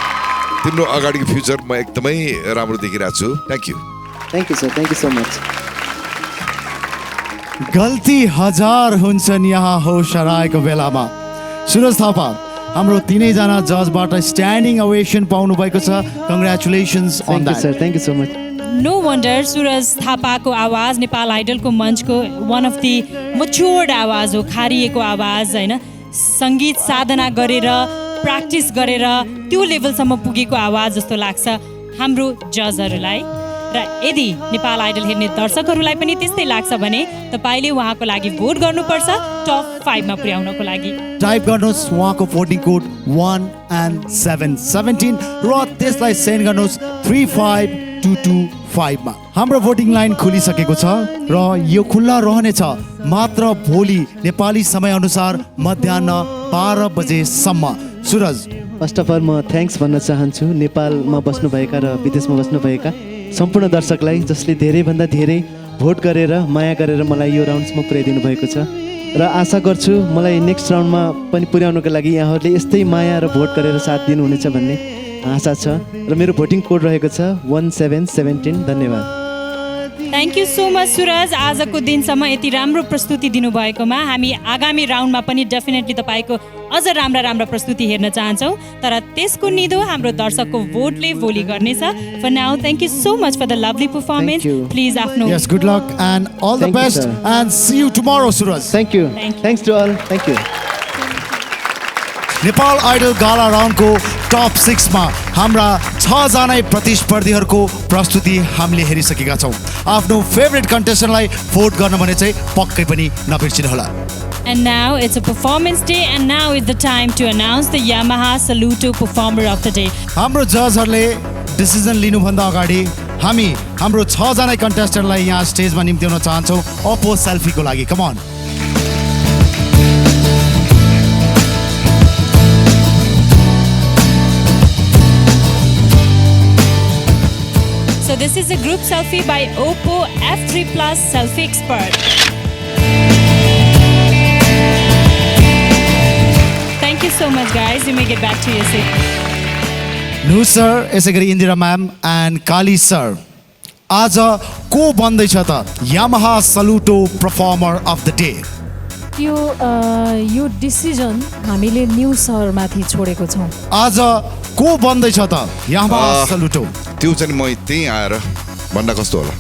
तिम्रो अगाडिको फ्युचर म एकदमै राम्रो देखिरहेको छु। Thank you sir, thank you so much. गल्ती हजार हुन्छन् यहाँ होस हराएको बेलामा। सुरज थापा, हाम्रो तिनैजना जजबाट स्ट्यान्डिङ ओभेसन पाउनु भएको छ। Congratulations on that sir, thank you so much. No wonder Suraj थापाको आवाज नेपाल आइडलको मञ्चको वान अफ दि मच्योर्ड आवाज हो, खारिएको आवाज होइन। सङ्गीत साधना गरेर प्र्याक्टिस गरेर त्यो लेभलसम्म पुगेको आवाज जस्तो लाग्छ हाम्रो जजहरूलाई। र यदि नेपाल आइडल हेर्ने दर्शकहरूलाई पनि त्यस्तै लाग्छ भने तपाईँले उहाँको लागि भोट गर्नुपर्छ टप 5 मा पुर्याउनको लागि। टाइप गर्नुहोस् उहाँको भोटिङ कोड 1717 र त्यसलाई सेन्ड गर्नुहोस् 35225 मा। हाम्रो भोटिङ लाइन खुलिसकेको छ र यो खुल्ला रहनेछ मात्र भोलि नेपाली समय अनुसार मध्याह 12 बजेसम्म। सुरज, फर्स्ट अफ अल म थ्याङ्क्स भन्न चाहन्छु नेपालमा बस्नुभएका र विदेशमा बस्नुभएका सम्पूर्ण दर्शकलाई, जसले धेरैभन्दा धेरै भोट गरेर माया गरेर मलाई यो राउन्ड्समा पुर्याइदिनु भएको छ। र आशा गर्छु मलाई नेक्स्ट राउन्डमा पनि पुर्याउनुको लागि यहाँहरूले यस्तै माया र भोट गरेर साथ दिनुहुनेछ भन्ने आशा छ। र मेरो भोटिङ कोड रहेको छ 1717। धन्यवाद। Thank you so much Suraj, आजको दिनसम्म यति राम्रो प्रस्तुति दिनुभएकोमा। हामी आगामी राउन्डमा पनि डेफिनेटली तपाईँको अझ राम्रा प्रस्तुति हेर्न चाहन्छौँ, तर त्यसको निदो हाम्रो दर्शकको भोटले भोलि गर्नेछ। For now thank you so much for the lovely performance. Please आफ्नो यस good luck and all the best and see you tomorrow Suraj. Thank you. Thanks to all. Thank you. Nepal idol gala राउन्डको टप 6 मा हाम्रा 6 जना प्रतिस्पर्धीहरूको प्रस्तुति हामीले हेरिसकेका छौँ। आफ्नो फेभरेट कन्टेस्टेन्टलाई भोट गर्न भने चाहिँ पक्कै पनि नबिर्सिनुहोला। And now it's a performance day, and now is the time to announce the Yamaha Saluto Performer of the Day. हाम्रो जजहरूले डिसिजन लिनुभन्दा अगाडि हामी हाम्रो 6 जना कन्टेस्टेन्टलाई यहाँ स्टेजमा निम्त्याउन चाहन्छौँ ओप्पो सेल्फीको लागि। कम on. So this is a group selfie by Oppo F3 Plus Selfie Expert. Thank you so much guys. You get back to you, sir. Nhyoo sir, यसै गरी Indira ma'am and Kali sir, आज को बन्दैछ त Yamaha Saluto performer of the day? यो decision हामीले न्यू सरमाथि छोडेको छौँ। आज को बन्दैछ त यामाहा सलुटो? त्यो चाहिँ म त्यही आएर भन्दा कस्तो होला?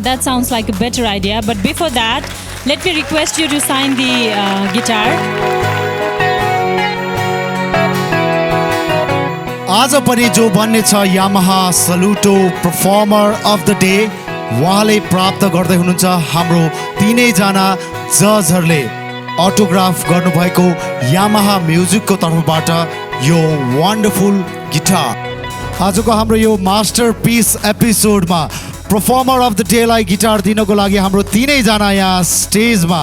That sounds like a better idea, but before that, let me request you to sign the guitar. आज पनि जो बन्ने छ Yamaha Saluto performer of the day, उहाँले प्राप्त गर्दै हुनुहुन्छ हाम्रो तीनैजना जजहरूले अटोग्राफ गर्नुभएको यामाहा म्युजिकको तर्फबाट यो वन्डरफुल गिटार। आजको हाम्रो यो मास्टर पिस एपिसोडमा पर्फर्मर अफ द डेलाई गिटार दिनको लागि हाम्रो तीनैजना यहाँ स्टेजमा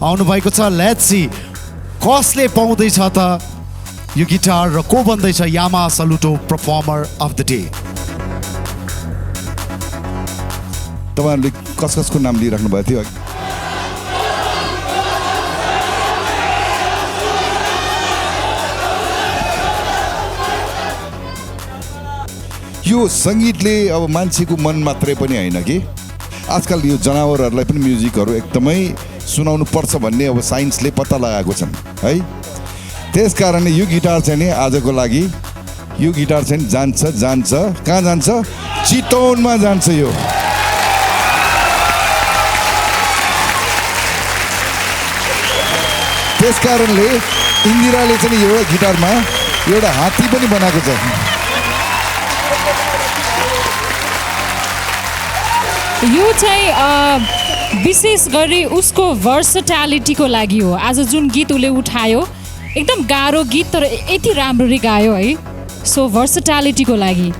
आउनुभएको छ। लेट्स सी कसले पाउँदैछ त यो गिटार र को बन्दैछ Yamaha Saluto performer of the day. तपाईँहरूले कसको नाम लिइराख्नु भएको थियो? यो सङ्गीतले अब मान्छेको मन मात्रै पनि होइन कि, आजकल यो जनावरहरूलाई पनि म्युजिकहरू एकदमै सुनाउनु पर्छ भन्ने अब साइन्सले पत्ता लगाएको छन् है। त्यस कारणले यो गिटार चाहिँ नि आजको लागि यो गिटार चाहिँ जान्छ कहाँ जान्छ? चितवनमा जान्छ। यो त्यस कारणले इन्दिराले चाहिँ एउटा गिटारमा एउटा हात्ती पनि बनाएको छ। यो चाहिँ विशेष गरी उसको भर्सटालिटीको लागि हो। आज जुन गीत उसले उठायो एकदम गाह्रो गीत तर यति राम्ररी गायो है, सो भर्सटालिटीको लागि।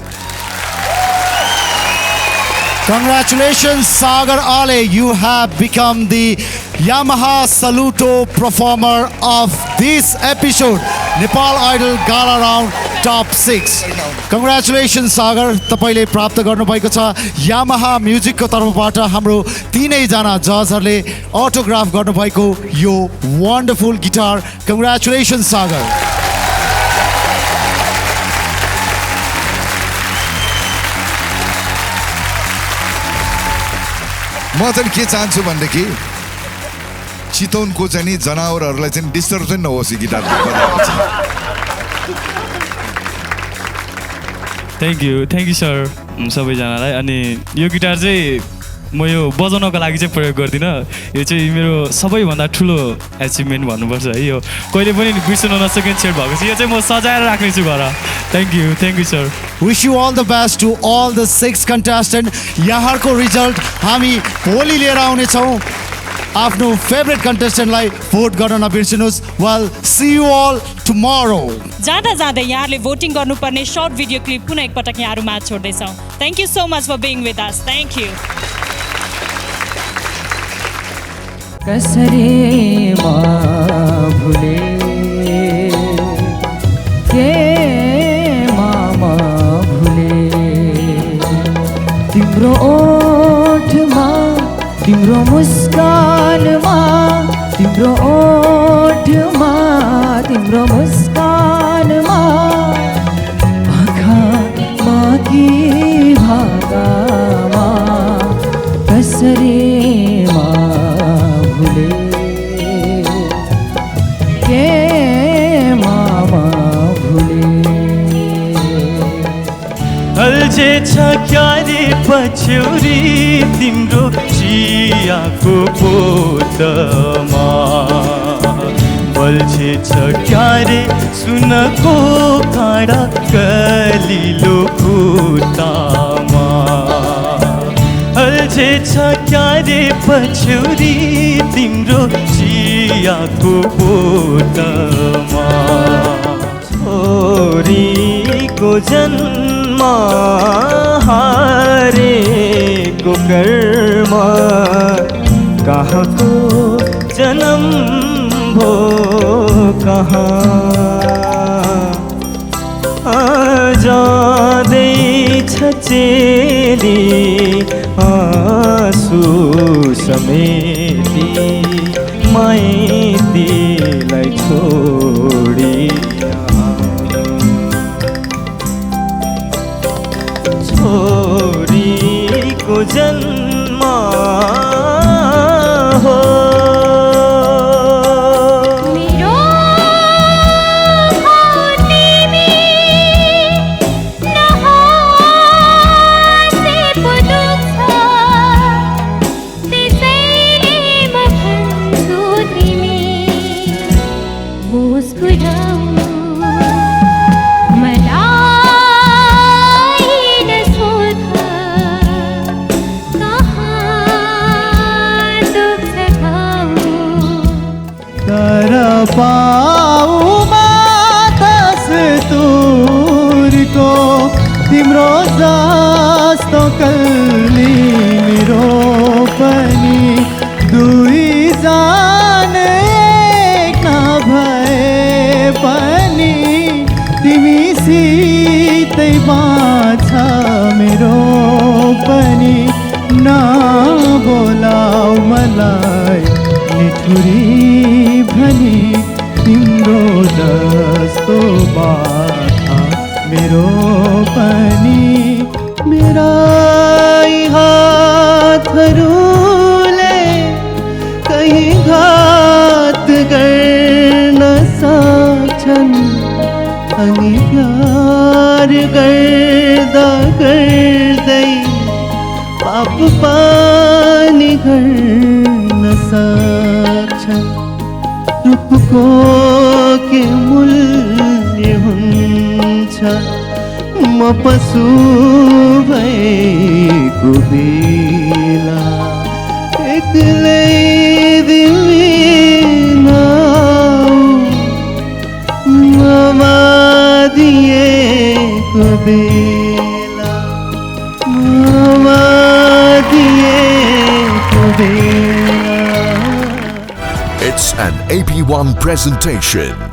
Congratulations Sagar Ale, you have become the Yamaha Saluto performer of this episode, Nepal Idol Gala Round Top 6. Congratulations Sagar, तपाईले प्राप्त गर्नुभएको छ Yamaha म्युजिकको तर्फबाट हाम्रो तीनैजना जजहरूले अटोग्राफ गर्नुभएको यो वन्डरफुल गिटार। Congratulations Sagar. म चाहिँ के चाहन्छु भनेदेखि चितवनको चाहिँ नि जनावरहरूलाई चाहिँ डिस्टर्ब चाहिँ नहोस् गिटार बजाएपछि। थ्याङ्क यू सर सबैजनालाई। अनि यो गिटार चाहिँ म यो बजाउनको लागि चाहिँ प्रयोग गर्दिनँ, यो चाहिँ मेरो सबैभन्दा ठुलो एचिभमेन्ट भन्नुपर्छ है। यो कहिले पनि बिर्सन नसकिने सेट भएको छ, यो चाहिँ म सजाएर राख्नेछु घर। Thank you sir. Wish you all the best to all the 6 contestants. यहाँको रिजल्ट हामी भोलि लिएर आउनेछौँ। आफ्नो फेभरेट कन्टेस्टेन्टलाई भोट गर्न नबिर्सिनुहोस्। Well, see you all tomorrow. जाँदा जाँदै यहाँहरूले भोटिङ गर्नुपर्ने सर्ट भिडियो क्लिप पुनः एकपटक यहाँहरूमा छोड्दैछौँ। Thank you so much for being with us. Thank you. कसरी भुले के मामा भुले तिम्रो ओठमा तिम्रो मुस्कानमा तिम्रो ओठमा तिम्रो मुस्कानमा आँखामा कि भागामा कसरी भुले के मामा भुले अल्झे छ क्यारे पछ्यौरी तिम्रो चियाको पोतमा बल्झे छ क्यारे सुनको काँडा कलिलो खुट्टामा अल्झे छ क्यारे पछ्यौरी तिम्रो चियाको बोटमा छोरीको जन्म हारेको कर्म कहाँको जन्म भो कहाँ जाँदैछ चेली आँसु समेती माइतीलाई छोडी जन्म हो पाउमा दस्तुरको तिम्रो जस्तो कल्ली मेरो पनि दुईजना एक नभए पनि तिमीसितै बाँच्छ मेरो पनि नबोलाऊ मलाई निठुरी भनी तिम्रो जस्तो बाधा मेरो पनि मेरा हातहरूले कहीँ घात गर्न सक्छन् अनि प्यार गर्दा गर्दै पाप पनि गर्न सक्छन् रूपको के मूल्य हुन्छ म पशु भएको बेला एक्लै ममा दिएको बेला ममा दिएको बेला It's an AP1 presentation.